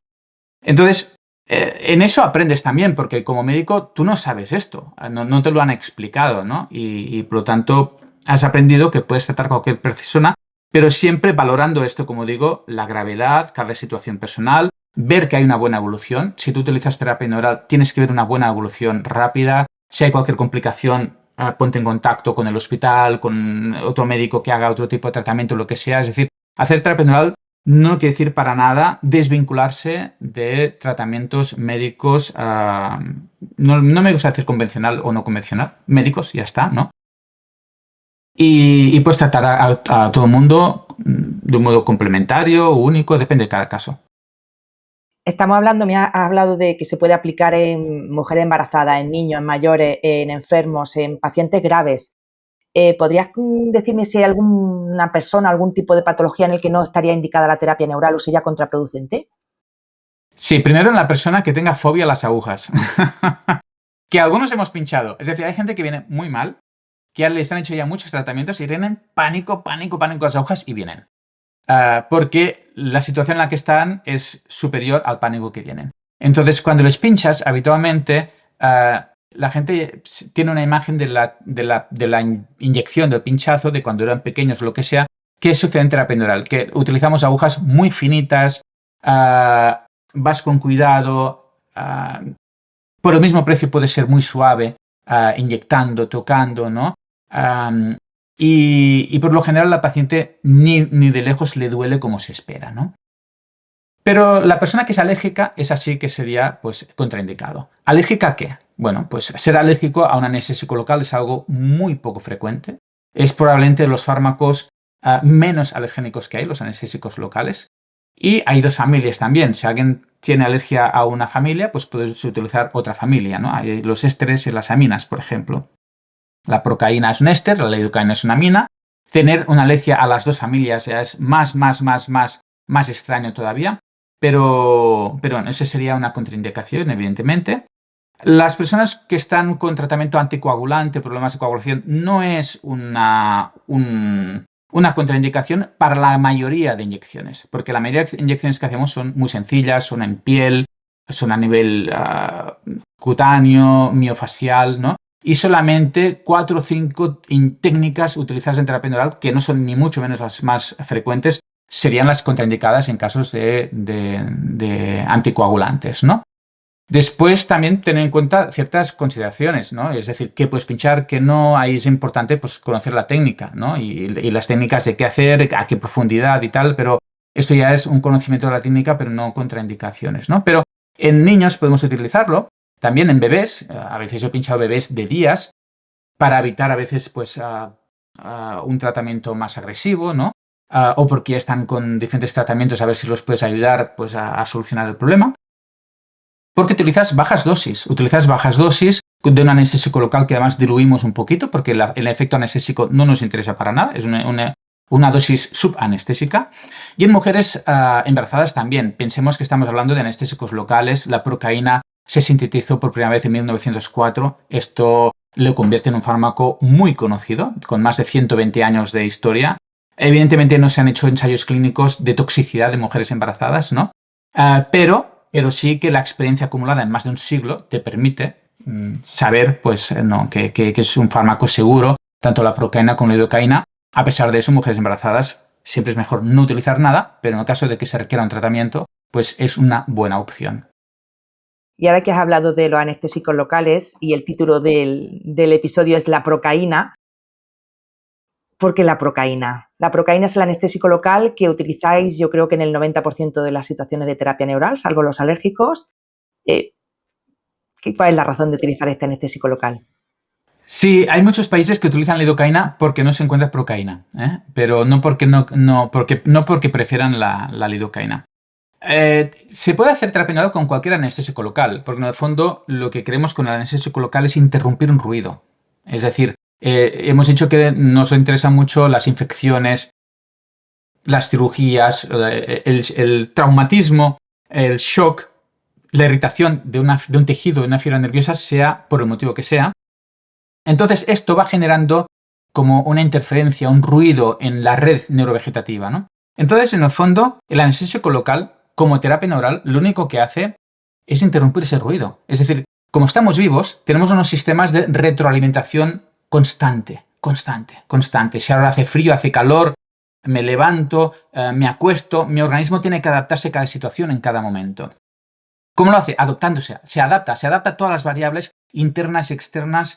Entonces, en eso aprendes también, porque como médico tú no sabes esto, no te lo han explicado, ¿no? Y por lo tanto has aprendido que puedes tratar a cualquier persona, pero siempre valorando esto, como digo, la gravedad, cada situación personal, ver que hay una buena evolución. Si tú utilizas terapia neural, tienes que ver una buena evolución rápida. Si hay cualquier complicación, ponte en contacto con el hospital, con otro médico que haga otro tipo de tratamiento, lo que sea. Es decir, hacer terapia neural no quiere decir para nada desvincularse de tratamientos médicos, no me gusta decir convencional o no convencional, médicos, ya está, ¿no? Y pues tratar a todo el mundo de un modo complementario, único, depende de cada caso. Estamos hablando, has hablado de que se puede aplicar en mujeres embarazadas, en niños, en mayores, en enfermos, en pacientes graves. ¿Podrías decirme si hay alguna persona, algún tipo de patología en el que no estaría indicada la terapia neural o sería contraproducente? Sí, primero en la persona que tenga fobia a las agujas. Que algunos hemos pinchado. Es decir, hay gente que viene muy mal, que ya les han hecho ya muchos tratamientos y tienen pánico, pánico, pánico a las agujas y vienen. Porque la situación en la que están es superior al pánico que tienen. Entonces, cuando les pinchas, habitualmente la gente tiene una imagen de la inyección, del pinchazo, de cuando eran pequeños o lo que sea, que sucede en terapia neural, que utilizamos agujas muy finitas, vas con cuidado, por el mismo precio puede ser muy suave, inyectando, tocando, ¿no? Y por lo general la paciente ni de lejos le duele como se espera, ¿no? Pero la persona que es alérgica es así que sería pues contraindicado. ¿Alérgica a qué? Bueno, pues ser alérgico a un anestésico local es algo muy poco frecuente. Es probablemente de los fármacos menos alergénicos que hay, los anestésicos locales. Y hay dos familias también. Si alguien tiene alergia a una familia, pues puedes utilizar otra familia, ¿no? Hay los ésteres y las aminas, por ejemplo. La procaína es un éster, la lidocaína es una amina. Tener una alergia a las dos familias ya es más extraño todavía. Pero bueno, esa sería una contraindicación, evidentemente. Las personas que están con tratamiento anticoagulante, problemas de coagulación, no es una contraindicación para la mayoría de inyecciones, porque la mayoría de inyecciones que hacemos son muy sencillas, son en piel, son a nivel cutáneo, miofacial, ¿no? Y solamente 4 o 5 técnicas utilizadas en terapia neural, que no son ni mucho menos las más frecuentes, serían las contraindicadas en casos de anticoagulantes, ¿no? Después también tener en cuenta ciertas consideraciones, ¿no? Es decir, qué puedes pinchar, qué no. Ahí es importante pues, conocer la técnica, ¿no? Y las técnicas de qué hacer, a qué profundidad y tal, pero esto ya es un conocimiento de la técnica, pero no contraindicaciones, ¿no? Pero en niños podemos utilizarlo, también en bebés. A veces yo he pinchado bebés de días para evitar a veces pues, un tratamiento más agresivo, ¿no? O porque ya están con diferentes tratamientos, a ver si los puedes ayudar pues, a solucionar el problema. Porque utilizas bajas dosis de un anestésico local que además diluimos un poquito porque el efecto anestésico no nos interesa para nada, es una dosis subanestésica. Y en mujeres embarazadas también. Pensemos que estamos hablando de anestésicos locales. La procaína se sintetizó por primera vez en 1904. Esto lo convierte en un fármaco muy conocido, con más de 120 años de historia. Evidentemente no se han hecho ensayos clínicos de toxicidad de mujeres embarazadas, ¿no? Pero sí que la experiencia acumulada en más de un siglo te permite saber pues, no, que es un fármaco seguro, tanto la procaína como la lidocaína. A pesar de eso, mujeres embarazadas siempre es mejor no utilizar nada, pero en el caso de que se requiera un tratamiento, pues es una buena opción. Y ahora que has hablado de los anestésicos locales y el título del episodio es la procaína, ¿por qué la procaína? La procaína es el anestésico local que utilizáis yo creo que en el 90% de las situaciones de terapia neural, salvo los alérgicos. ¿Cuál es la razón de utilizar este anestésico local? Sí, hay muchos países que utilizan lidocaína porque no se encuentra procaína, pero no porque prefieran la lidocaína. Se puede hacer terapia neural con cualquier anestésico local, porque en el fondo lo que queremos con el anestésico local es interrumpir un ruido. Es decir, hemos dicho que nos interesan mucho las infecciones, las cirugías, el traumatismo, el shock, la irritación de un tejido, de una fibra nerviosa, sea por el motivo que sea. Entonces esto va generando como una interferencia, un ruido en la red neurovegetativa, ¿no? Entonces, en el fondo, el anestésico local, como terapia neural, lo único que hace es interrumpir ese ruido. Es decir, como estamos vivos, tenemos unos sistemas de retroalimentación constante. Si ahora hace frío, hace calor, me levanto, me acuesto, mi organismo tiene que adaptarse a cada situación en cada momento. ¿Cómo lo hace? Adaptándose, se adapta a todas las variables internas y externas,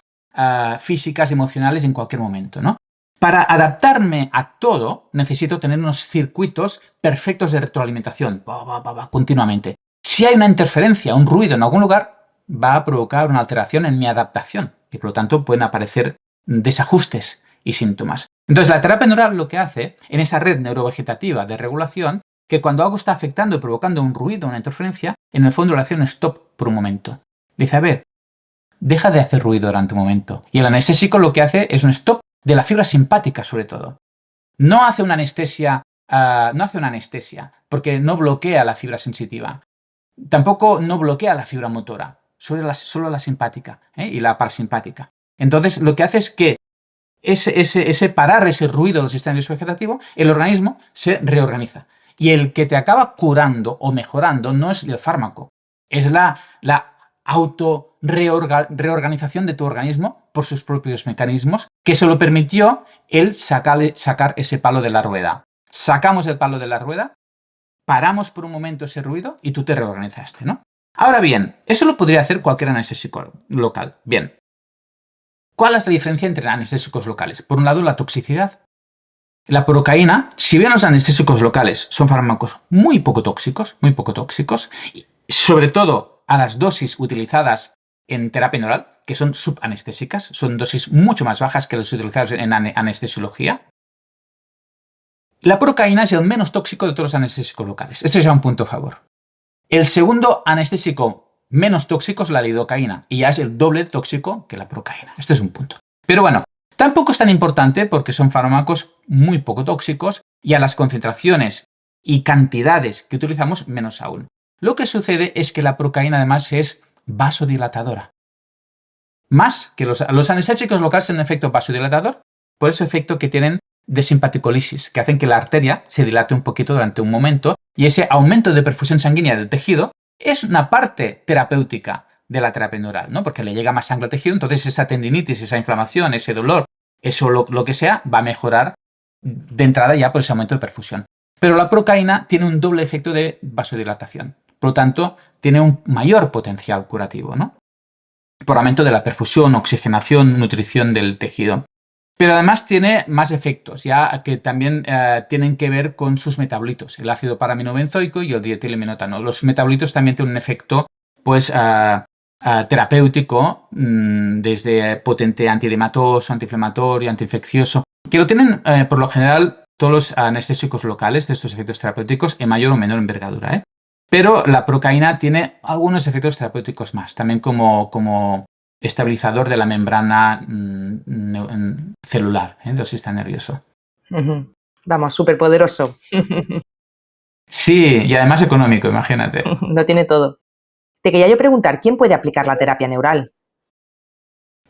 físicas, emocionales en cualquier momento, ¿no? Para adaptarme a todo, necesito tener unos circuitos perfectos de retroalimentación, continuamente. Si hay una interferencia, un ruido en algún lugar, va a provocar una alteración en mi adaptación, y por lo tanto pueden aparecer desajustes y síntomas. Entonces, la terapia neural lo que hace, en esa red neurovegetativa de regulación, que cuando algo está afectando y provocando un ruido, una interferencia, en el fondo le hace un stop por un momento. Dice, a ver, deja de hacer ruido durante un momento. Y el anestésico lo que hace es un stop de la fibra simpática, sobre todo. No hace una anestesia, porque no bloquea la fibra sensitiva. Tampoco no bloquea la fibra motora, solo la simpática, y la parasimpática. Entonces, lo que hace es que ese parar ese ruido del sistema nervioso vegetativo, el organismo se reorganiza. Y el que te acaba curando o mejorando no es el fármaco, es la reorganización de tu organismo por sus propios mecanismos, que se lo permitió el sacar ese palo de la rueda. Sacamos el palo de la rueda, paramos por un momento ese ruido y tú te reorganizaste, ¿no? Ahora bien, eso lo podría hacer cualquier anestésico local. Bien. ¿Cuál es la diferencia entre anestésicos locales? Por un lado, la toxicidad. La procaína, si bien los anestésicos locales son fármacos muy poco tóxicos, y sobre todo a las dosis utilizadas en terapia neural, que son subanestésicas, son dosis mucho más bajas que las utilizadas en anestesiología, la procaína es el menos tóxico de todos los anestésicos locales. Este es ya un punto a favor. El segundo anestésico menos tóxico es la lidocaína, y ya es el doble tóxico que la procaína. Este es un punto. Pero bueno, tampoco es tan importante porque son fármacos muy poco tóxicos y a las concentraciones y cantidades que utilizamos menos aún. Lo que sucede es que la procaína además es vasodilatadora. Más que los anestésicos locales tienen un efecto vasodilatador, por ese efecto que tienen de simpaticolisis, que hacen que la arteria se dilate un poquito durante un momento, y ese aumento de perfusión sanguínea del tejido es una parte terapéutica de la terapia neural, ¿no? Porque le llega más sangre al tejido, entonces esa tendinitis, esa inflamación, ese dolor, eso lo que sea, va a mejorar de entrada ya por ese aumento de perfusión. Pero la procaína tiene un doble efecto de vasodilatación, por lo tanto, tiene un mayor potencial curativo, ¿no? Por aumento de la perfusión, oxigenación, nutrición del tejido. Pero además tiene más efectos, ya que también tienen que ver con sus metabolitos, el ácido paraminobenzoico y el dietileminotano. Los metabolitos también tienen un efecto, pues, terapéutico, desde potente antiedematoso, antiinflamatorio, antiinfeccioso, que lo tienen, por lo general, todos los anestésicos locales de estos efectos terapéuticos en mayor o menor envergadura, ¿eh? Pero la procaína tiene algunos efectos terapéuticos más, también como estabilizador de la membrana celular, del sistema nervioso. Vamos, súper poderoso. Sí, y además económico, imagínate. Lo tiene todo. Te quería yo preguntar, ¿quién puede aplicar la terapia neural?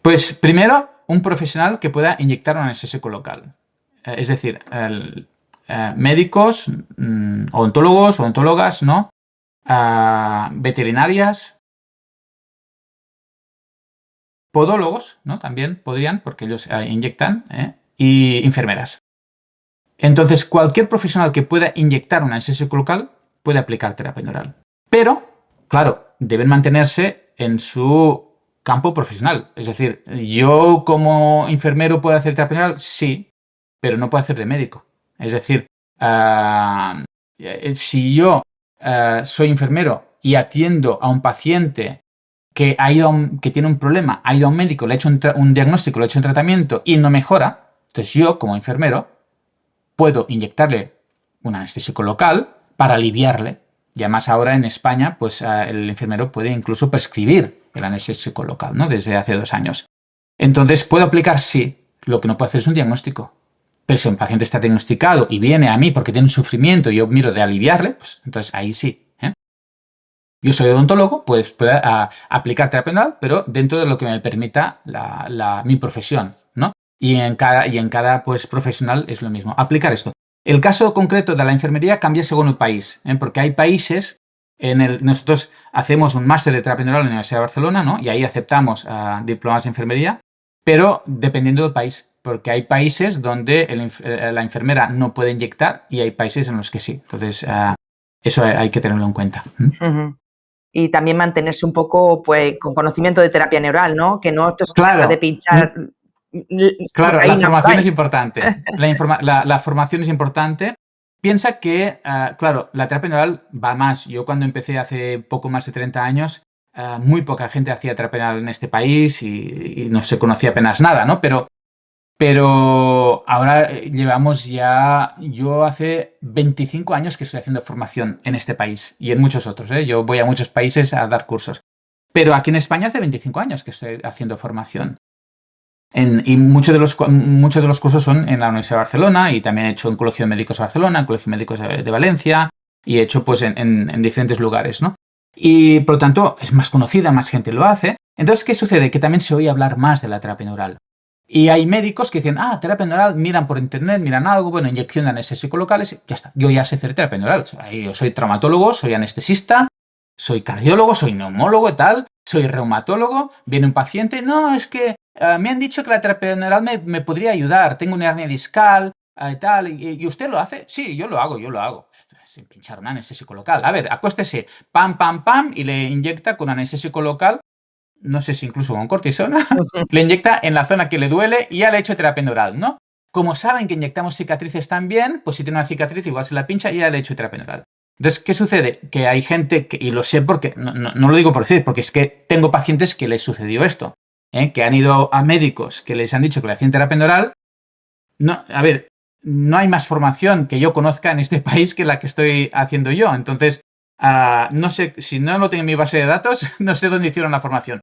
Pues primero, un profesional que pueda inyectar un anestésico local. Es decir, médicos, odontólogos, odontólogas, ¿no? Veterinarias, podólogos, ¿no? También podrían, porque ellos inyectan, y enfermeras. Entonces, cualquier profesional que pueda inyectar un anestésico local puede aplicar terapia neural. Pero, claro, deben mantenerse en su campo profesional. Es decir, yo como enfermero puedo hacer terapia neural, sí, pero no puedo hacer de médico. Es decir, si yo soy enfermero y atiendo a un paciente que tiene un problema, ha ido a un médico, le ha hecho un diagnóstico, le ha hecho un tratamiento y no mejora, entonces yo, como enfermero, puedo inyectarle un anestésico local para aliviarle. Y además ahora en España, pues el enfermero puede incluso prescribir el anestésico local, ¿no? Desde hace 2 años. Entonces, ¿puedo aplicar? Sí. Lo que no puedo hacer es un diagnóstico. Pero si un paciente está diagnosticado y viene a mí porque tiene un sufrimiento y yo miro de aliviarle, pues entonces ahí sí. Yo soy odontólogo, pues puedo aplicar terapia neural, pero dentro de lo que me permita mi profesión, ¿no? Y en cada pues, profesional es lo mismo. Aplicar esto. El caso concreto de la enfermería cambia según el país, porque hay países, nosotros hacemos un máster de terapia neural en la Universidad de Barcelona, ¿no? Y ahí aceptamos diplomas de enfermería, pero dependiendo del país, porque hay países donde la enfermera no puede inyectar y hay países en los que sí. Entonces, eso hay que tenerlo en cuenta. Y también mantenerse un poco pues con conocimiento de terapia neural, ¿no? Que no esto se trata de pinchar. Claro, la formación es importante. La formación es importante. Piensa que, claro, la terapia neural va más. Yo cuando empecé hace poco más de 30 años, muy poca gente hacía terapia neural en este país y no se conocía apenas nada, ¿no? Pero Pero ahora llevamos ya, yo hace 25 años que estoy haciendo formación en este país y en muchos otros, ¿eh? Yo voy a muchos países a dar cursos. Pero aquí en España hace 25 años que estoy haciendo formación. Y muchos de los cursos son en la Universidad de Barcelona y también he hecho en Colegio de Médicos de Barcelona, en Colegio de Médicos de Valencia y he hecho pues en diferentes lugares, ¿no? Y por lo tanto es más conocida, más gente lo hace. Entonces, ¿qué sucede? Que también se oye hablar más de la terapia neural. Y hay médicos que dicen, terapia neural, miran por internet, miran algo, bueno, inyección de anestésicos locales, ya está. Yo ya sé hacer terapia neural. Yo soy traumatólogo, soy anestesista, soy cardiólogo, soy neumólogo y tal, soy reumatólogo, viene un paciente, no, es que me han dicho que la terapia neural me podría ayudar, tengo una hernia discal y tal, ¿y usted lo hace? Sí, yo lo hago. Sin pinchar un anestésico local. A ver, acuéstese, pam, pam, pam, y le inyecta con anestésico local, no sé si incluso con cortisona, le inyecta en la zona que le duele y ya le ha hecho terapia neural, ¿no? Como saben que inyectamos cicatrices también, pues si tiene una cicatriz igual se la pincha y ya le ha hecho terapia neural. Entonces, ¿qué sucede? Que hay gente, y lo sé porque, no lo digo por decir, porque es que tengo pacientes que les sucedió esto, que han ido a médicos que les han dicho que le hacían terapia neural. No, a ver, no hay más formación que yo conozca en este país que la que estoy haciendo yo. Entonces, no sé, si no lo tengo en mi base de datos, no sé dónde hicieron la formación.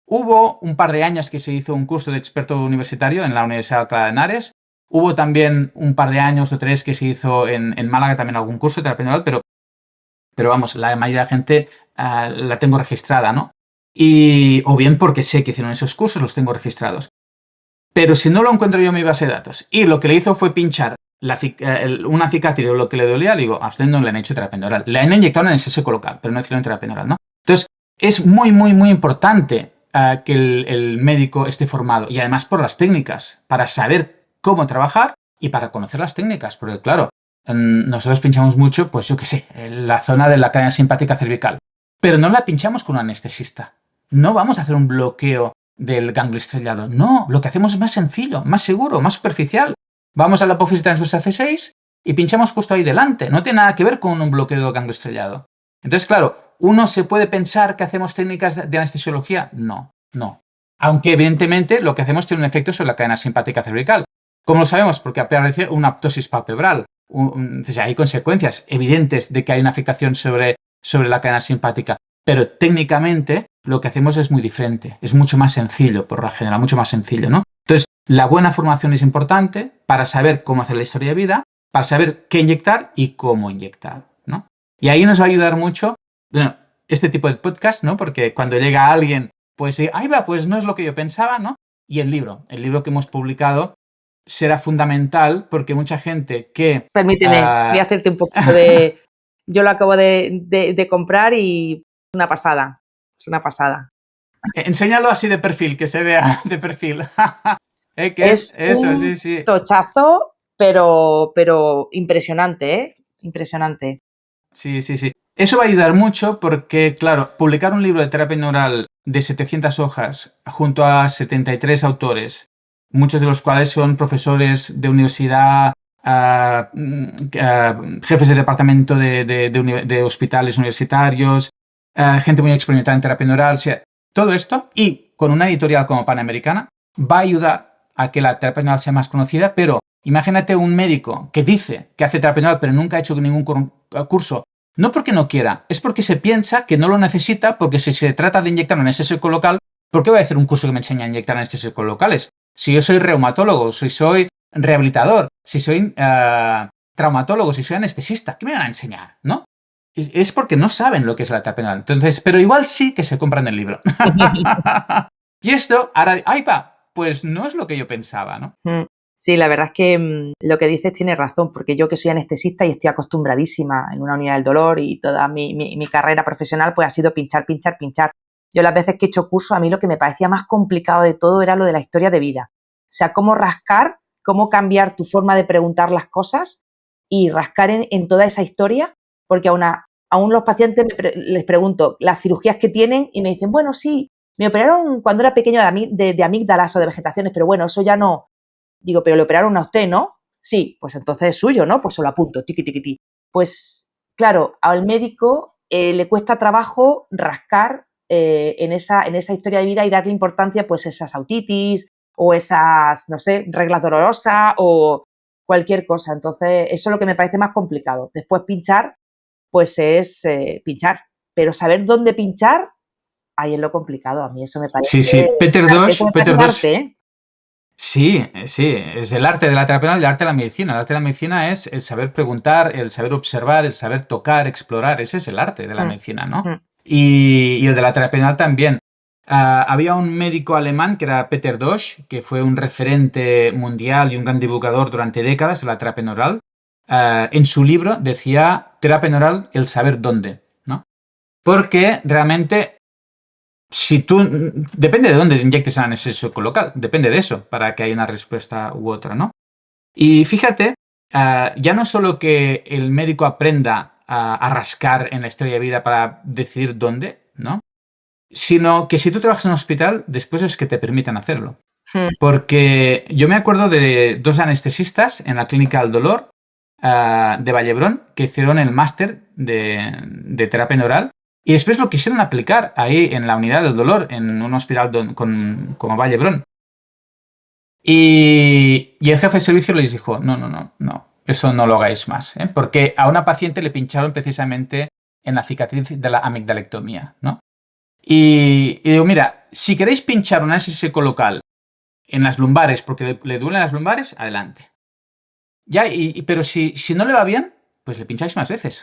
Hubo un par de años que se hizo un curso de experto universitario en la Universidad de Alcalá de Henares. Hubo también un par de años o 3 que se hizo en Málaga también algún curso de terapia neural, pero vamos, la mayoría de la gente la tengo registrada, ¿no? O bien porque sé que hicieron esos cursos, los tengo registrados. Pero si no lo encuentro yo en mi base de datos y lo que le hizo fue pinchar una cicatriz o lo que le dolía, le digo, a usted no le han hecho terapia neural. Le han inyectado en el seso local, pero no hicieron terapia neural, ¿no? Entonces, es muy, muy, muy importante que el médico esté formado y además por las técnicas, para saber cómo trabajar y para conocer las técnicas, porque claro, nosotros pinchamos mucho, pues yo qué sé, en la zona de la cadena simpática cervical, pero no la pinchamos con un anestesista. No vamos a hacer un bloqueo del ganglio estrellado. No, lo que hacemos es más sencillo, más seguro, más superficial. Vamos a la apófisis transversa C6 y pinchamos justo ahí delante. No tiene nada que ver con un bloqueo del ganglio estrellado. Entonces, claro, ¿uno se puede pensar que hacemos técnicas de anestesiología? No, no. Aunque evidentemente lo que hacemos tiene un efecto sobre la cadena simpática cervical. ¿Cómo lo sabemos? Porque aparece una aptosis palpebral. Hay consecuencias evidentes de que hay una afectación sobre la cadena simpática. Pero técnicamente lo que hacemos es muy diferente, es mucho más sencillo, por lo general, mucho más sencillo, ¿no? Entonces, la buena formación es importante para saber cómo hacer la historia de vida, para saber qué inyectar y cómo inyectar, ¿no? Y ahí nos va a ayudar mucho, bueno, este tipo de podcast, ¿no? Porque cuando llega alguien, pues, ahí va, pues no es lo que yo pensaba, ¿no? Y el libro que hemos publicado será fundamental porque mucha gente que... Permíteme, voy a hacerte un poquito de... Yo lo acabo de comprar y una pasada, es una pasada. Enséñalo así de perfil, que se vea de perfil. ¿Qué es eso? Un Sí, sí. tochazo, pero impresionante, ¿eh? Impresionante. Sí, sí, sí. Eso va a ayudar mucho porque, claro, publicar un libro de terapia neural de 700 hojas junto a 73 autores, muchos de los cuales son profesores de universidad, jefes de departamento de hospitales universitarios, gente muy experimentada en terapia neural, o sea, todo esto, y con una editorial como Panamericana, va a ayudar a que la terapia neural sea más conocida, pero imagínate un médico que dice que hace terapia neural pero nunca ha hecho ningún curso, no porque no quiera, es porque se piensa que no lo necesita, porque si se trata de inyectar un anestésico local, ¿por qué voy a hacer un curso que me enseña a inyectar anestésicos locales? Si yo soy reumatólogo, si soy rehabilitador, si soy traumatólogo, si soy anestesista, ¿qué me van a enseñar? ¿No? Es porque no saben lo que es la terapia neural. Entonces, pero igual sí que se compran el libro. Y esto, ahora, ¡ay, va! Pues no es lo que yo pensaba, ¿no? Sí, la verdad es que lo que dices tiene razón, porque yo que soy anestesista y estoy acostumbradísima en una unidad del dolor y toda mi carrera profesional pues ha sido pinchar, pinchar, pinchar. Yo las veces que he hecho curso, a mí lo que me parecía más complicado de todo era lo de la historia de vida. O sea, cómo rascar, cómo cambiar tu forma de preguntar las cosas y rascar en toda esa historia, porque aún los pacientes les pregunto las cirugías que tienen y me dicen, bueno, sí, me operaron cuando era pequeño de amígdalas o de vegetaciones, pero bueno, eso ya no. Digo, pero le operaron a usted, ¿no? Sí, pues entonces es suyo, ¿no? Pues se lo apunto, tiqui, tiqui, tiqui. Pues claro, al médico le cuesta trabajo rascar en esa historia de vida y darle importancia pues a esas autitis o esas, no sé, reglas dolorosas o cualquier cosa. Entonces, eso es lo que me parece más complicado. Después pinchar, pues es pinchar, pero saber dónde pinchar, ahí es lo complicado. A mí eso me parece Sí, sí, un arte, eso me parece Peter un arte, Dos. ¿eh? Sí, sí, es el arte de la terapia penal y el arte de la medicina. El arte de la medicina es el saber preguntar, el saber observar, el saber tocar, explorar. Ese es el arte de la Mm, medicina, ¿no? mm, Y el de la terapia penal también. Había un médico alemán que era Peter Dosch, que fue un referente mundial y un gran divulgador durante décadas de la terapia neural. En su libro decía terapia neural, el saber dónde, ¿no? Porque realmente si tú, depende de dónde inyectes el anestésico local, depende de eso, para que haya una respuesta u otra, ¿no? Y fíjate, ya no solo que el médico aprenda a rascar en la historia de vida para decidir dónde, ¿no? Sino que si tú trabajas en un hospital, después es que te permitan hacerlo. mm. Porque yo me acuerdo de dos anestesistas en la Clínica del Dolor de Vallebrón que hicieron el máster de terapia neural y después lo quisieron aplicar ahí en la unidad del dolor, en un hospital como Vallebrón. Y el jefe de servicio les dijo, no, no, no, no, eso no lo hagáis más, ¿eh? Porque a una paciente le pincharon precisamente en la cicatriz de la amigdalectomía, ¿no? Y digo, mira, si queréis pinchar un anestésico local en las lumbares porque le duelen las lumbares, adelante. Ya, pero si no le va bien, pues le pincháis más veces.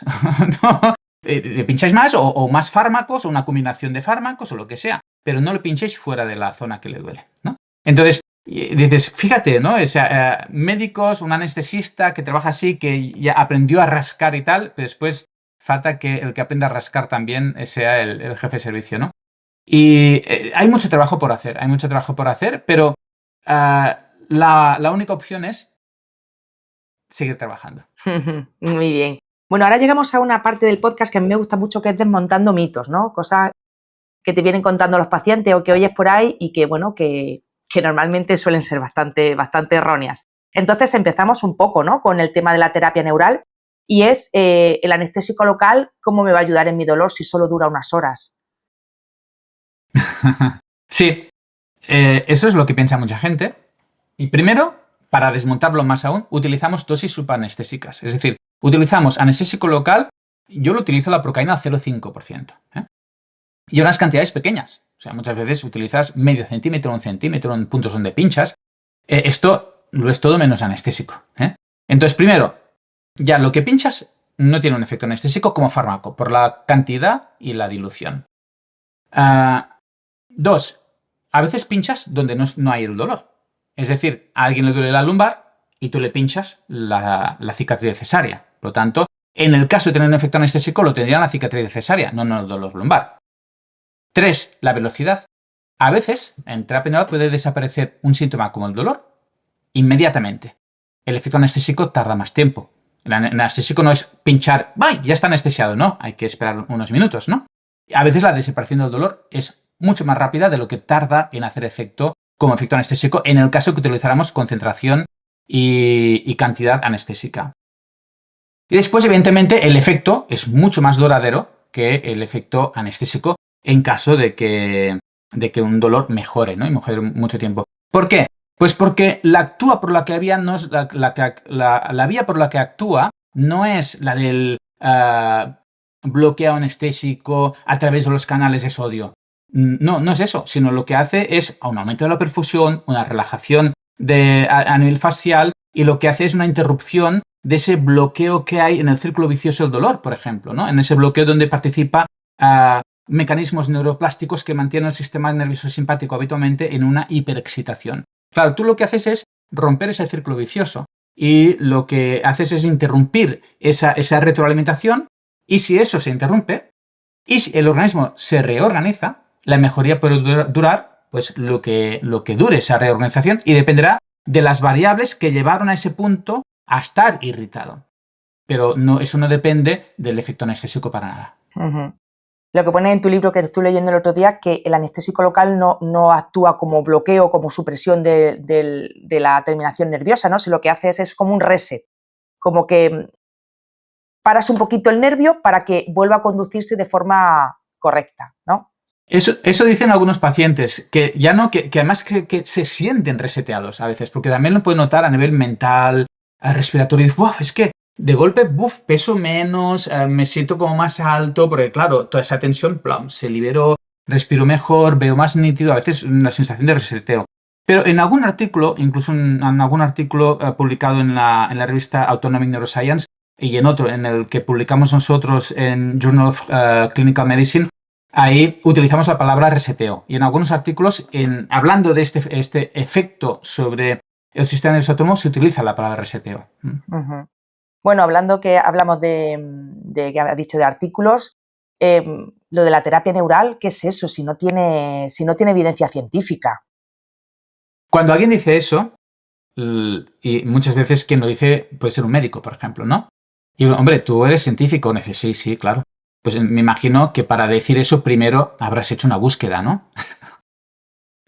¿No? Le pincháis más o más fármacos o una combinación de fármacos o lo que sea, pero no le pinchéis fuera de la zona que le duele, ¿no? Entonces, dices, fíjate, ¿no? O sea, médicos, un anestesista que trabaja así, que ya aprendió a rascar y tal, pero después falta que el que aprenda a rascar también sea el jefe de servicio, ¿no? Y hay mucho trabajo por hacer, hay mucho trabajo por hacer, pero la única opción es seguir trabajando. Muy bien. Bueno, ahora llegamos a una parte del podcast que a mí me gusta mucho, que es desmontando mitos, ¿no? Cosas que te vienen contando los pacientes o que oyes por ahí y que, bueno, que normalmente suelen ser bastante erróneas. Entonces empezamos un poco, ¿no? Con el tema de la terapia neural y es el anestésico local, ¿cómo me va a ayudar en mi dolor si solo dura unas horas? Sí, eso es lo que piensa mucha gente. Y primero, para desmontarlo más aún, utilizamos dosis subanestésicas. Es decir, utilizamos anestésico local, yo lo utilizo la procaína al 0,5%. Y unas cantidades pequeñas. O sea, muchas veces utilizas medio centímetro, un centímetro en puntos donde pinchas. Esto lo es todo menos anestésico. Entonces, primero, ya lo que pinchas no tiene un efecto anestésico como fármaco, por la cantidad y la dilución. Dos, a veces pinchas donde no hay el dolor. Es decir, a alguien le duele la lumbar y tú le pinchas la cicatriz cesárea. Por lo tanto, en el caso de tener un efecto anestésico, lo tendría en la cicatriz cesárea, no en el dolor lumbar. 3. La velocidad. A veces, en terapia neural puede desaparecer un síntoma como el dolor inmediatamente. El efecto anestésico tarda más tiempo. El anestésico no es pinchar, ¡ay! Ya está anestesiado, no. Hay que esperar unos minutos, ¿no? A veces la desaparición del dolor es mucho más rápida de lo que tarda en hacer efecto como efecto anestésico en el caso que utilizáramos concentración y cantidad anestésica. Y después, evidentemente, el efecto es mucho más duradero que el efecto anestésico en caso de que un dolor mejore, ¿no? Y mejore mucho tiempo. ¿Por qué? Pues porque la vía por la que actúa no es la del bloqueo anestésico a través de los canales de sodio. No, no es eso, sino lo que hace es un aumento de la perfusión, una relajación a nivel facial, y lo que hace es una interrupción de ese bloqueo que hay en el círculo vicioso del dolor, por ejemplo, ¿no? En ese bloqueo donde participa mecanismos neuroplásticos que mantienen el sistema nervioso simpático habitualmente en una hiperexcitación. Claro, tú lo que haces es romper ese círculo vicioso y lo que haces es interrumpir esa retroalimentación, y si eso se interrumpe y si el organismo se reorganiza, la mejoría puede durar pues lo que dure esa reorganización, y dependerá de las variables que llevaron a ese punto a estar irritado. Pero no, eso no depende del efecto anestésico para nada. Uh-huh. Lo que pones en tu libro, que estuve leyendo el otro día, que el anestésico local no actúa como bloqueo, como supresión de la terminación nerviosa, ¿no? Si lo que hace es como un reset, como que paras un poquito el nervio para que vuelva a conducirse de forma correcta, ¿no? Eso dicen algunos pacientes, que ya no, que además que se sienten reseteados a veces, porque también lo pueden notar a nivel mental, respiratorio. Y dicen, "Buah, es que de golpe, peso menos, me siento como más alto", porque claro, toda esa tensión, plum, se liberó, respiro mejor, veo más nítido, a veces una sensación de reseteo. Pero en algún artículo, incluso en algún artículo publicado en la revista Autonomic Neuroscience y en otro en el que publicamos nosotros en Journal of Clinical Medicine, ahí utilizamos la palabra reseteo. Y en algunos artículos, hablando de este efecto sobre el sistema nervioso autónomo, se utiliza la palabra reseteo. Ujú. Bueno, hablamos de que has dicho de artículos, lo de la terapia neural, ¿qué es eso? Si no tiene evidencia científica. Cuando alguien dice eso, y muchas veces quien lo dice puede ser un médico, por ejemplo, ¿no? Y hombre, tú eres científico. Dice, sí, sí, claro. Pues me imagino que para decir eso primero habrás hecho una búsqueda, ¿no?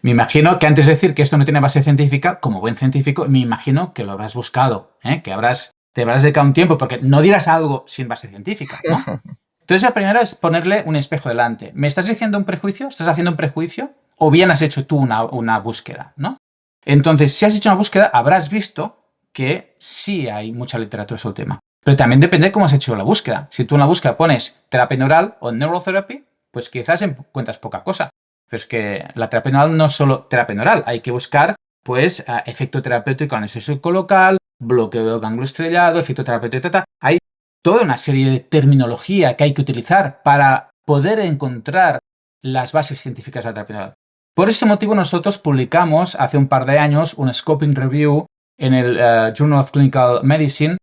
Me imagino que antes de decir que esto no tiene base científica, como buen científico, me imagino que lo habrás buscado, ¿eh? Que te habrás dedicado un tiempo, porque no dirás algo sin base científica, ¿no? Entonces, la primera es ponerle un espejo delante. ¿Me estás diciendo un prejuicio? ¿Estás haciendo un prejuicio? ¿O bien has hecho tú una búsqueda, ¿no? Entonces, si has hecho una búsqueda, habrás visto que sí hay mucha literatura sobre el tema. Pero también depende de cómo has hecho la búsqueda. Si tú en la búsqueda pones terapia neural o neurotherapy, pues quizás encuentras poca cosa. Pero es que la terapia neural no es solo terapia neural. Hay que buscar, pues, efecto terapéutico anestésico local, bloqueo del ganglio estrellado, efecto terapéutico, Hay toda una serie de terminología que hay que utilizar para poder encontrar las bases científicas de la terapia neural. Por ese motivo nosotros publicamos hace un par de años un scoping review en el Journal of Clinical Medicine,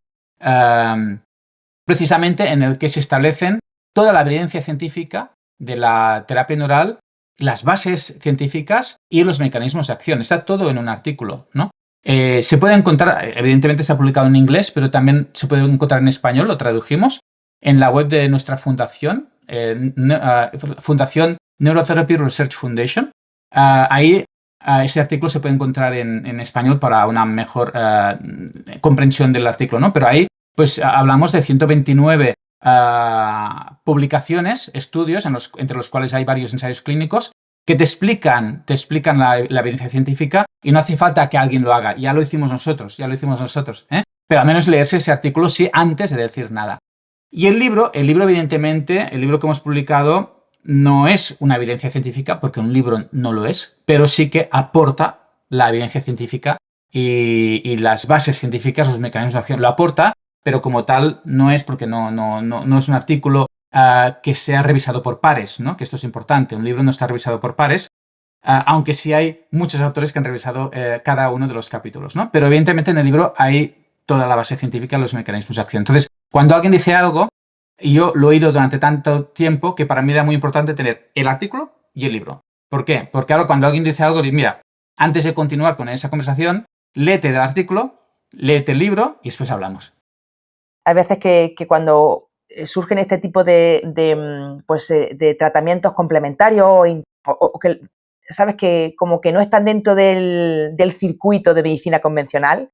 precisamente en el que se establecen toda la evidencia científica de la terapia neural, las bases científicas y los mecanismos de acción. Está todo en un artículo, ¿no? Se puede encontrar, evidentemente está publicado en inglés, pero también se puede encontrar en español, lo tradujimos, en la web de nuestra fundación, Fundación Neurotherapy Research Foundation. Ahí ese artículo se puede encontrar en español para una mejor comprensión del artículo, ¿no? Pero ahí pues hablamos de 129 publicaciones, estudios, entre los cuales hay varios ensayos clínicos, que te explican la evidencia científica, y no hace falta que alguien lo haga. Ya lo hicimos nosotros, ¿eh? Pero al menos leerse ese artículo sí antes de decir nada. Y el libro, evidentemente, el libro que hemos publicado no es una evidencia científica, porque un libro no lo es, pero sí que aporta la evidencia científica y las bases científicas, los mecanismos de acción. Lo aporta, pero como tal no es, porque no es un artículo que sea revisado por pares, ¿no? Que esto es importante. Un libro no está revisado por pares, aunque sí hay muchos autores que han revisado cada uno de los capítulos, ¿no? Pero evidentemente en el libro hay toda la base científica, los mecanismos de acción. Entonces, cuando alguien dice algo, y yo lo he oído durante tanto tiempo que para mí era muy importante tener el artículo y el libro. ¿Por qué? Porque ahora cuando alguien dice algo, mira, antes de continuar con esa conversación, léete el artículo, léete el libro y después hablamos. Hay veces que cuando surgen este tipo de tratamientos complementarios o que, sabes, que como que no están dentro del circuito de medicina convencional,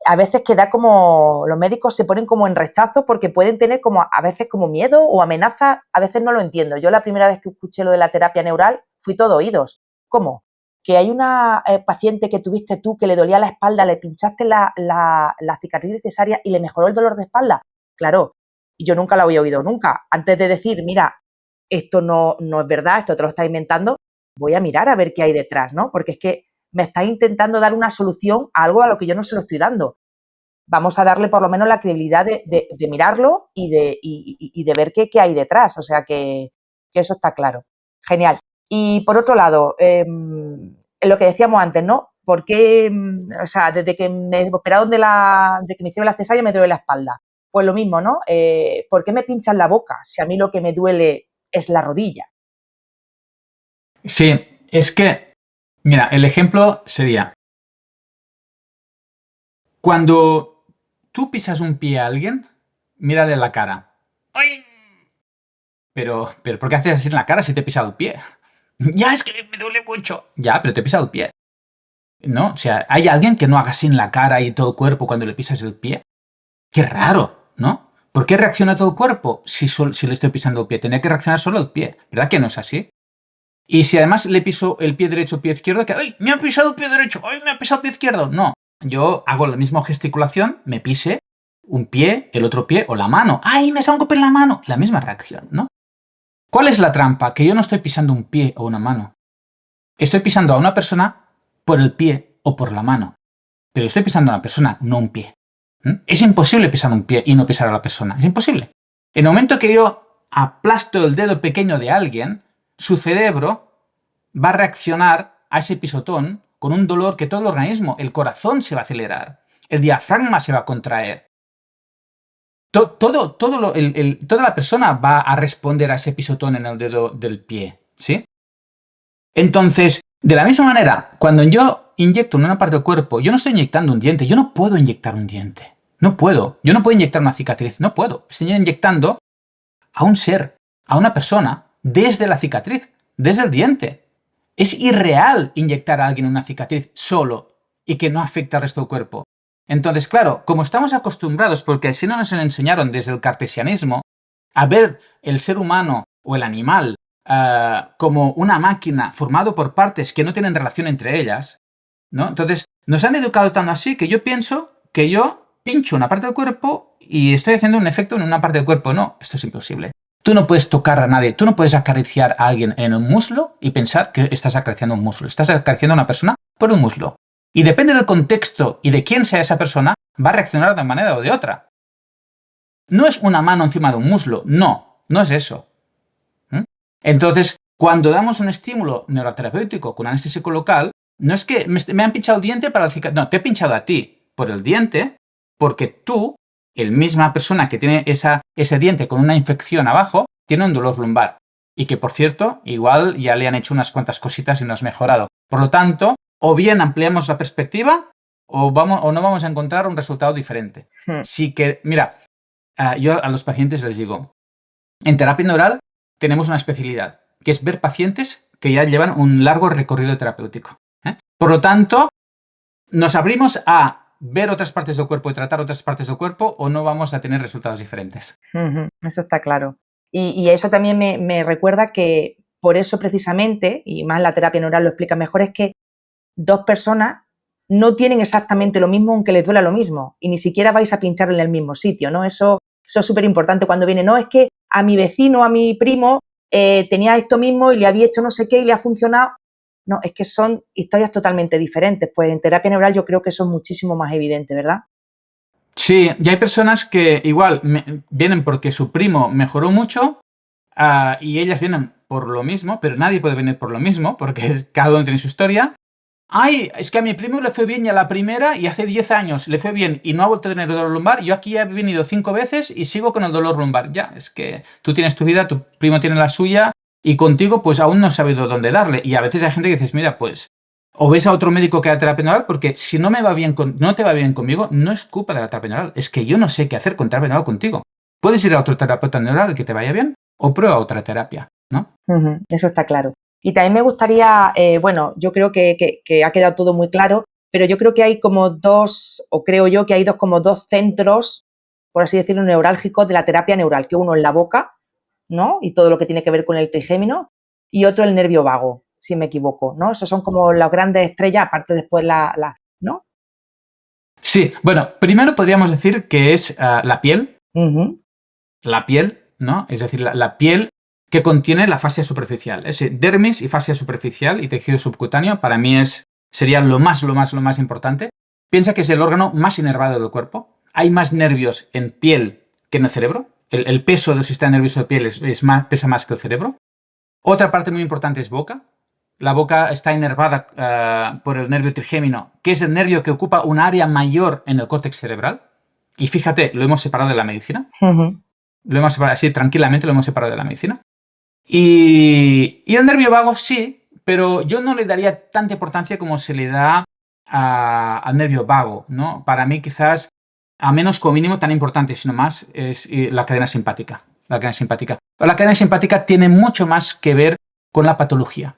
a veces queda como, los médicos se ponen como en rechazo porque pueden tener como a veces como miedo o amenaza, a veces no lo entiendo. Yo la primera vez que escuché lo de la terapia neural fui todo oídos. ¿Cómo? Que hay una paciente que tuviste tú que le dolía la espalda, le pinchaste la cicatriz cesárea y le mejoró el dolor de espalda. Claro, yo nunca lo había oído nunca. Antes de decir, mira, esto no es verdad, esto te lo estás inventando, voy a mirar a ver qué hay detrás, ¿no? Porque es que me está intentando dar una solución a algo a lo que yo no se lo estoy dando. Vamos a darle por lo menos la credibilidad de mirarlo y de ver qué hay detrás. O sea que eso está claro. Genial. Y por otro lado, lo que decíamos antes, ¿no? ¿Por qué, o sea, desde que me operaron de que me hicieron la cesárea me duele la espalda? Pues lo mismo, ¿no? ¿Por qué me pinchan la boca si a mí lo que me duele es la rodilla? Sí, es que, mira, el ejemplo sería, cuando tú pisas un pie a alguien, mírale la cara. ¡Ay! Pero ¿por qué haces así en la cara si te he pisado el pie? Ya, es que me duele mucho. Ya, pero te he pisado el pie. ¿No? O sea, ¿hay alguien que no haga así en la cara y todo el cuerpo cuando le pisas el pie? Qué raro, ¿no? ¿Por qué reacciona todo el cuerpo si le estoy pisando el pie? Tenía que reaccionar solo el pie. ¿Verdad que no es así? Y si además le piso el pie derecho, pie izquierdo, que ¡ay, me ha pisado el pie derecho! ¡Ay, me ha pisado el pie izquierdo! No, yo hago la misma gesticulación, me pise un pie, el otro pie o la mano. ¡Ay, me ha un golpe en la mano! La misma reacción, ¿no? ¿Cuál es la trampa? Que yo no estoy pisando un pie o una mano. Estoy pisando a una persona por el pie o por la mano. Pero estoy pisando a una persona, no un pie. Es imposible pisar un pie y no pisar a la persona. Es imposible. En el momento que yo aplasto el dedo pequeño de alguien, su cerebro va a reaccionar a ese pisotón con un dolor que todo el organismo, el corazón se va a acelerar, el diafragma se va a contraer. Toda la persona va a responder a ese pisotón en el dedo del pie, ¿sí? Entonces, de la misma manera, cuando yo inyecto en una parte del cuerpo, yo no estoy inyectando un diente, yo no puedo inyectar un diente. No puedo. Yo no puedo inyectar una cicatriz, no puedo. Estoy inyectando a un ser, a una persona, desde la cicatriz, desde el diente. Es irreal inyectar a alguien una cicatriz solo y que no afecte al resto del cuerpo. Entonces, claro, como estamos acostumbrados, porque así no nos enseñaron desde el cartesianismo, a ver el ser humano o el animal como una máquina formado por partes que no tienen relación entre ellas, ¿no? Entonces, nos han educado tan así que yo pienso que yo pincho una parte del cuerpo y estoy haciendo un efecto en una parte del cuerpo. No, esto es imposible. Tú no puedes tocar a nadie, tú no puedes acariciar a alguien en un muslo y pensar que estás acariciando un muslo. Estás acariciando a una persona por un muslo. Y depende del contexto y de quién sea esa persona, va a reaccionar de una manera o de otra. No es una mano encima de un muslo, no es eso. Entonces, cuando damos un estímulo neuroterapéutico con anestésico local, no es que me han pinchado el diente para la cicatriz. No, te he pinchado a ti por el diente porque tú, el misma persona que tiene ese diente con una infección abajo, tiene un dolor lumbar. Y que, por cierto, igual ya le han hecho unas cuantas cositas y no has mejorado. Por lo tanto, o bien ampliamos la perspectiva o no vamos a encontrar un resultado diferente. Sí que, mira, yo a los pacientes les digo, en terapia neural tenemos una especialidad, que es ver pacientes que ya llevan un largo recorrido terapéutico. Por lo tanto, nos abrimos a ver otras partes del cuerpo y tratar otras partes del cuerpo o no vamos a tener resultados diferentes. Eso está claro. Y eso también me recuerda que por eso precisamente, y más la terapia neural lo explica mejor, es que dos personas no tienen exactamente lo mismo aunque les duela lo mismo y ni siquiera vais a pinchar en el mismo sitio, ¿no? Eso es súper importante cuando viene, no, es que a mi vecino, a mi primo, tenía esto mismo y le había hecho no sé qué y le ha funcionado. No, es que son historias totalmente diferentes. Pues en terapia neural yo creo que eso es muchísimo más evidente, ¿verdad? Sí, y hay personas que igual vienen porque su primo mejoró mucho y ellas vienen por lo mismo, pero nadie puede venir por lo mismo porque cada uno tiene su historia. Ay, es que a mi primo le fue bien ya la primera y hace 10 años le fue bien y no ha vuelto a tener dolor lumbar. Yo aquí he venido 5 veces y sigo con el dolor lumbar. Ya, es que tú tienes tu vida, tu primo tiene la suya y contigo pues aún no has sabido dónde darle. Y a veces hay gente que dices, mira, pues o ves a otro médico que haga terapia neural porque si no me va bien no te va bien conmigo, no es culpa de la terapia neural. Es que yo no sé qué hacer con terapia neural contigo. Puedes ir a otro terapeuta neural que te vaya bien o prueba otra terapia, ¿no? Eso está claro. Y también me gustaría, bueno, yo creo que ha quedado todo muy claro, pero yo creo que hay como dos, o creo yo que hay como dos centros, por así decirlo, neurálgicos de la terapia neural, que uno es la boca, ¿no? Y todo lo que tiene que ver con el trigémino, y otro el nervio vago, si me equivoco, ¿no? Esos son como las grandes estrellas, aparte después ¿no? Sí, bueno, primero podríamos decir que es la piel. La piel, ¿no? Es decir, la piel que contiene la fascia superficial. Es decir, dermis y fascia superficial y tejido subcutáneo para mí sería lo más importante. Piensa que es el órgano más inervado del cuerpo. Hay más nervios en piel que en el cerebro. El peso del sistema nervioso de piel pesa más que el cerebro. Otra parte muy importante es boca. La boca está inervada por el nervio trigémino, que es el nervio que ocupa un área mayor en el córtex cerebral. Y fíjate, lo hemos separado de la medicina. Lo hemos separado así, tranquilamente lo hemos separado de la medicina. Y el nervio vago sí, pero yo no le daría tanta importancia como se le da al nervio vago, ¿no? Para mí quizás, a menos como mínimo tan importante, sino más, es la cadena simpática. La cadena simpática. La cadena simpática tiene mucho más que ver con la patología.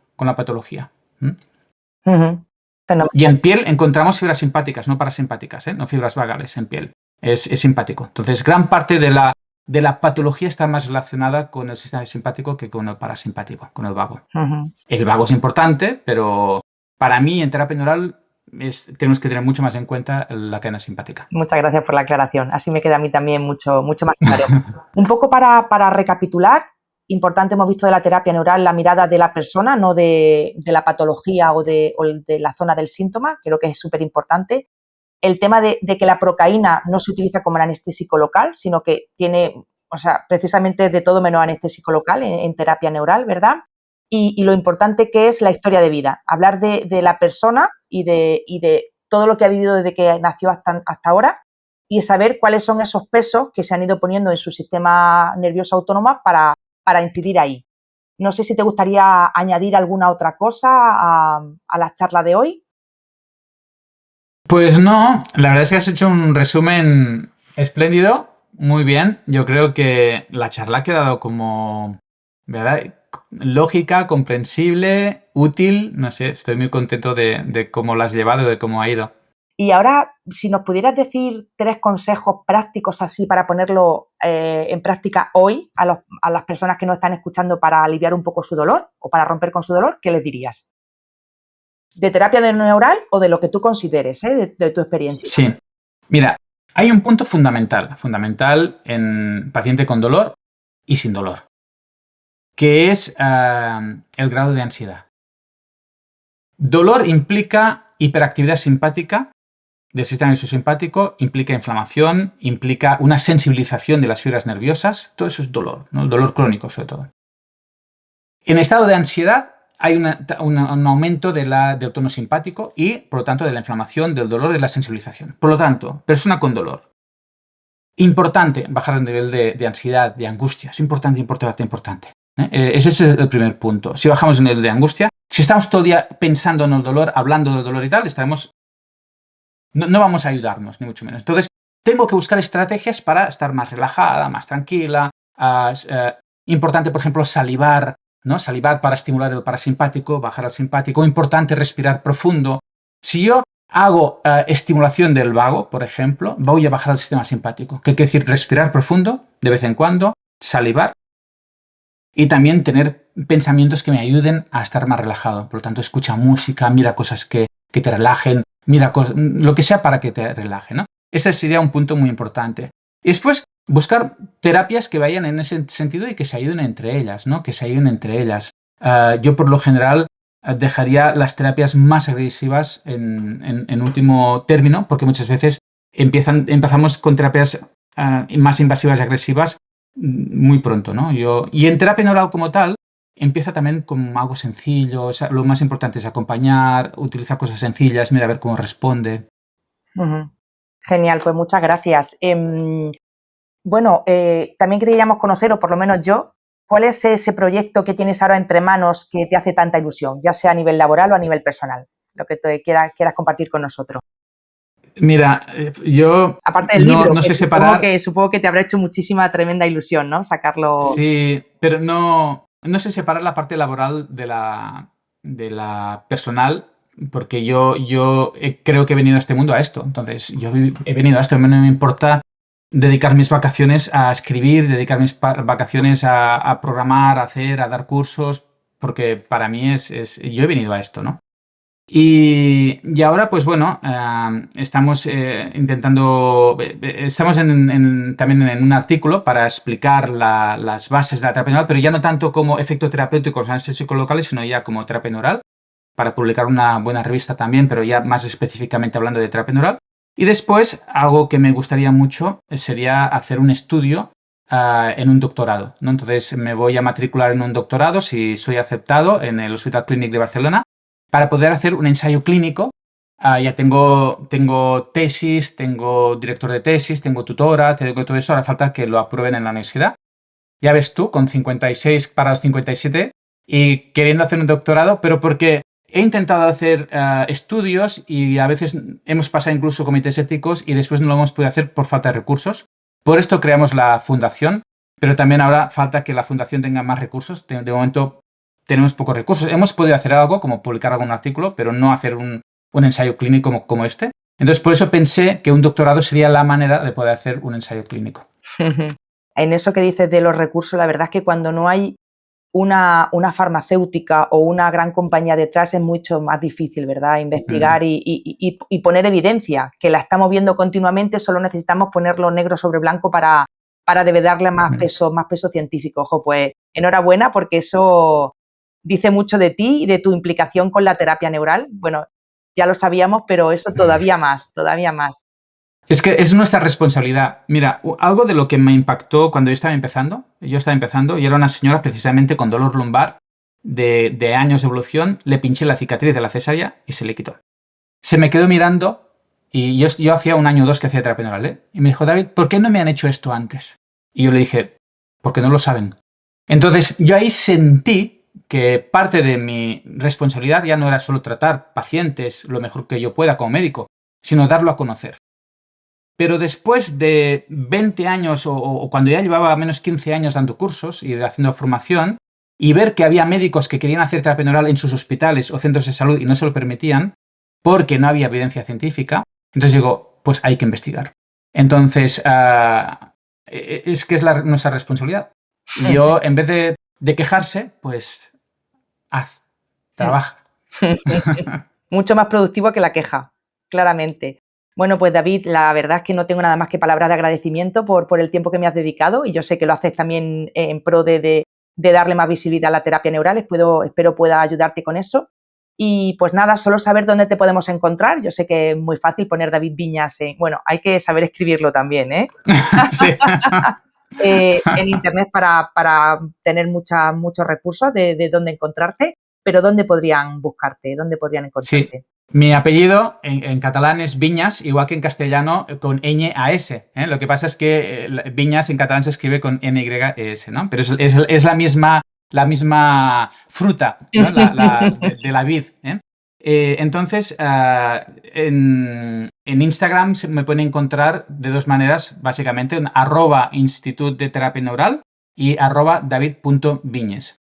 Y en piel encontramos fibras simpáticas, no parasimpáticas, no fibras vagales en piel. Es simpático. Entonces, gran parte de de la patología está más relacionada con el sistema simpático que con el parasimpático, con el vago. El vago es importante, pero para mí en terapia neural tenemos que tener mucho más en cuenta la cadena simpática. Muchas gracias por la aclaración. Así me queda a mí también mucho más claro. Un poco para recapitular, importante, hemos visto de la terapia neural la mirada de la persona, no de la patología o de la zona del síntoma. Creo que es súper importante. El tema de que la procaína no se utiliza como anestésico local, sino que tiene, precisamente de todo menos anestésico local en terapia neural, ¿verdad? Y lo importante que es la historia de vida. Hablar de la persona y de todo lo que ha vivido desde que nació hasta ahora y saber cuáles son esos pesos que se han ido poniendo en su sistema nervioso autónomo para incidir ahí. No sé si te gustaría añadir alguna otra cosa a la charla de hoy. Pues no, la verdad es que has hecho un resumen espléndido, muy bien. Yo creo que la charla ha quedado como, ¿verdad?, lógica, comprensible, útil. No sé, estoy muy contento de cómo la has llevado, de cómo ha ido. Y ahora, si nos pudieras decir 3 consejos prácticos así para ponerlo en práctica hoy a las personas que nos están escuchando para aliviar un poco su dolor o para romper con su dolor, ¿qué les dirías? ¿De terapia neural o de lo que tú consideres, de tu experiencia? Sí. Mira, hay un punto fundamental en paciente con dolor y sin dolor, que es el grado de ansiedad. Dolor implica hiperactividad simpática del sistema nervioso simpático, implica inflamación, implica una sensibilización de las fibras nerviosas. Todo eso es dolor, ¿no? El dolor crónico sobre todo. En estado de ansiedad hay un aumento del tono simpático y, por lo tanto, de la inflamación, del dolor y de la sensibilización. Por lo tanto, persona con dolor. Importante bajar el nivel de ansiedad, de angustia. Es importante. Ese es el primer punto. Si bajamos el nivel de angustia, si estamos todo el día pensando en el dolor, hablando del dolor y tal, no vamos a ayudarnos, ni mucho menos. Entonces, tengo que buscar estrategias para estar más relajada, más tranquila. Importante, por ejemplo, salivar, ¿no? Salivar para estimular el parasimpático, bajar el simpático. Importante respirar profundo. Si yo hago estimulación del vago, por ejemplo, voy a bajar el sistema simpático. ¿Qué quiere decir? Respirar profundo de vez en cuando, salivar y también tener pensamientos que me ayuden a estar más relajado. Por lo tanto, escucha música, mira cosas que te relajen, mira lo que sea para que te relaje, ¿no? Ese sería un punto muy importante. Y después, buscar terapias que vayan en ese sentido y que se ayuden entre ellas, ¿no? Que se ayuden entre ellas. Yo, por lo general, dejaría las terapias más agresivas en último término, porque muchas veces empezamos con terapias más invasivas y agresivas muy pronto, ¿no? Y en terapia neural como tal, empieza también con algo sencillo. Lo más importante es acompañar, utilizar cosas sencillas, mira a ver cómo responde. Genial, pues muchas gracias. Bueno, también queríamos conocer, o por lo menos yo, ¿cuál es ese proyecto que tienes ahora entre manos que te hace tanta ilusión, ya sea a nivel laboral o a nivel personal? Lo que te quieras compartir con nosotros. Mira, yo aparte del libro, no sé separar. Supongo que te habrá hecho muchísima, tremenda ilusión, ¿no? Sacarlo. Sí, pero no sé separar la parte laboral de la personal, porque yo creo que he venido a este mundo a esto. Entonces, yo he venido a esto, no me importa dedicar mis vacaciones a escribir, dedicar mis vacaciones a programar, a dar cursos, porque para mí yo he venido a esto, ¿no? Y ahora, pues bueno, estamos intentando, estamos también en un artículo para explicar las bases de la terapia neural, pero ya no tanto como efecto terapéutico con anestésicos locales, sino ya como terapia neural, para publicar una buena revista también, pero ya más específicamente hablando de terapia neural. Y después, algo que me gustaría mucho sería hacer un estudio en un doctorado, ¿no? Entonces me voy a matricular en un doctorado, si soy aceptado, en el Hospital Clínic de Barcelona, para poder hacer un ensayo clínico. Ya tengo tesis, tengo director de tesis, tengo tutora, tengo todo eso. Ahora falta que lo aprueben en la universidad. Ya ves tú, con 56 para los 57 y queriendo hacer un doctorado, pero porque he intentado hacer estudios y a veces hemos pasado incluso comités éticos y después no lo hemos podido hacer por falta de recursos. Por esto creamos la fundación, pero también ahora falta que la fundación tenga más recursos. De momento tenemos pocos recursos. Hemos podido hacer algo, como publicar algún artículo, pero no hacer un ensayo clínico como este. Entonces, por eso pensé que un doctorado sería la manera de poder hacer un ensayo clínico. En eso que dices de los recursos, la verdad es que cuando no hay una farmacéutica o una gran compañía detrás es mucho más difícil, ¿verdad? Investigar y poner evidencia, que la estamos viendo continuamente, solo necesitamos ponerlo negro sobre blanco para darle más peso científico. Ojo, pues enhorabuena, porque eso dice mucho de ti y de tu implicación con la terapia neural. Bueno, ya lo sabíamos, pero eso todavía más. Es que es nuestra responsabilidad. Mira, algo de lo que me impactó cuando yo estaba empezando y era una señora precisamente con dolor lumbar de años de evolución, le pinché la cicatriz de la cesárea y se le quitó. Se me quedó mirando y yo hacía 1 año o 2 que hacía terapia neural, ¿eh? Y me dijo, David, ¿por qué no me han hecho esto antes? Y yo le dije, porque no lo saben. Entonces yo ahí sentí que parte de mi responsabilidad ya no era solo tratar pacientes lo mejor que yo pueda como médico, sino darlo a conocer. Pero después de 20 años o cuando ya llevaba menos 15 años dando cursos y haciendo formación, y ver que había médicos que querían hacer terapia neural en sus hospitales o centros de salud y no se lo permitían porque no había evidencia científica, entonces digo, pues hay que investigar. Entonces, es que es nuestra responsabilidad. Y yo, en vez de quejarse, pues trabaja. Mucho más productivo que la queja, claramente. Bueno, pues David, la verdad es que no tengo nada más que palabras de agradecimiento por el tiempo que me has dedicado, y yo sé que lo haces también en pro de darle más visibilidad a la terapia neural. Espero pueda ayudarte con eso. Y pues nada, solo saber dónde te podemos encontrar. Yo sé que es muy fácil poner David Viñas bueno, hay que saber escribirlo también, ¿eh? Sí. En internet para tener muchos recursos de dónde encontrarte, pero ¿dónde podrían buscarte? ¿Dónde podrían encontrarte? Sí. Mi apellido en catalán es Viñas, igual que en castellano con ñ a s. Lo que pasa es que Viñas en catalán se escribe con NYS, ¿no? Pero es la misma fruta, ¿no? de la vid. Entonces, en Instagram me pueden encontrar de 2 maneras, básicamente, en @Institut de Terapia Neural y @david.viñes.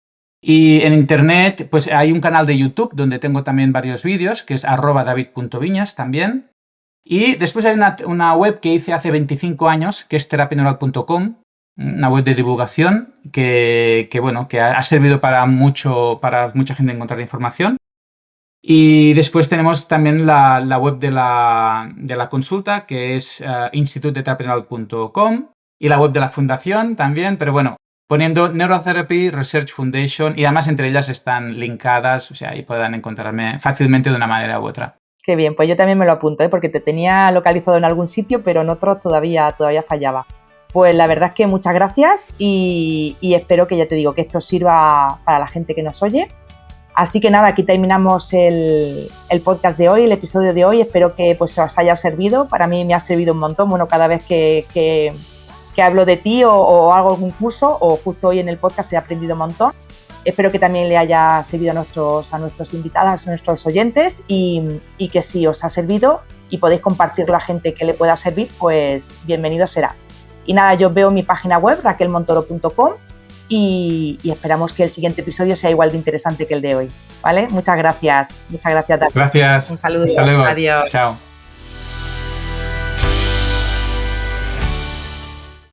Y en internet, pues hay un canal de YouTube donde tengo también varios vídeos, que es @david.viñas también. Y después hay una web que hice hace 25 años, que es terapianeural.com, una web de divulgación que ha servido para mucha gente encontrar información. Y después tenemos también la web de la consulta, que es institutdeterapianeural.com, y la web de la fundación también, pero bueno, poniendo Neurotherapy Research Foundation, y además entre ellas están linkadas, o sea, ahí podrán encontrarme fácilmente de una manera u otra. Qué bien, pues yo también me lo apunto, porque te tenía localizado en algún sitio, pero en otros todavía fallaba. Pues la verdad es que muchas gracias y espero que, ya te digo, que esto sirva para la gente que nos oye. Así que nada, aquí terminamos el podcast de hoy, el episodio de hoy. Espero que pues os haya servido. Para mí me ha servido un montón. Bueno, cada vez que hablo de ti o hago algún curso, o justo hoy en el podcast, he aprendido un montón. Espero que también le haya servido a nuestros invitados, a nuestros oyentes, y que si os ha servido y podéis compartirlo a gente que le pueda servir, pues bienvenido será. Y nada, yo veo mi página web, raquelmontoro.com, y esperamos que el siguiente episodio sea igual de interesante que el de hoy, ¿vale? Muchas gracias. Muchas gracias, David. Gracias. Un saludo. Hasta luego. Adiós. Chao.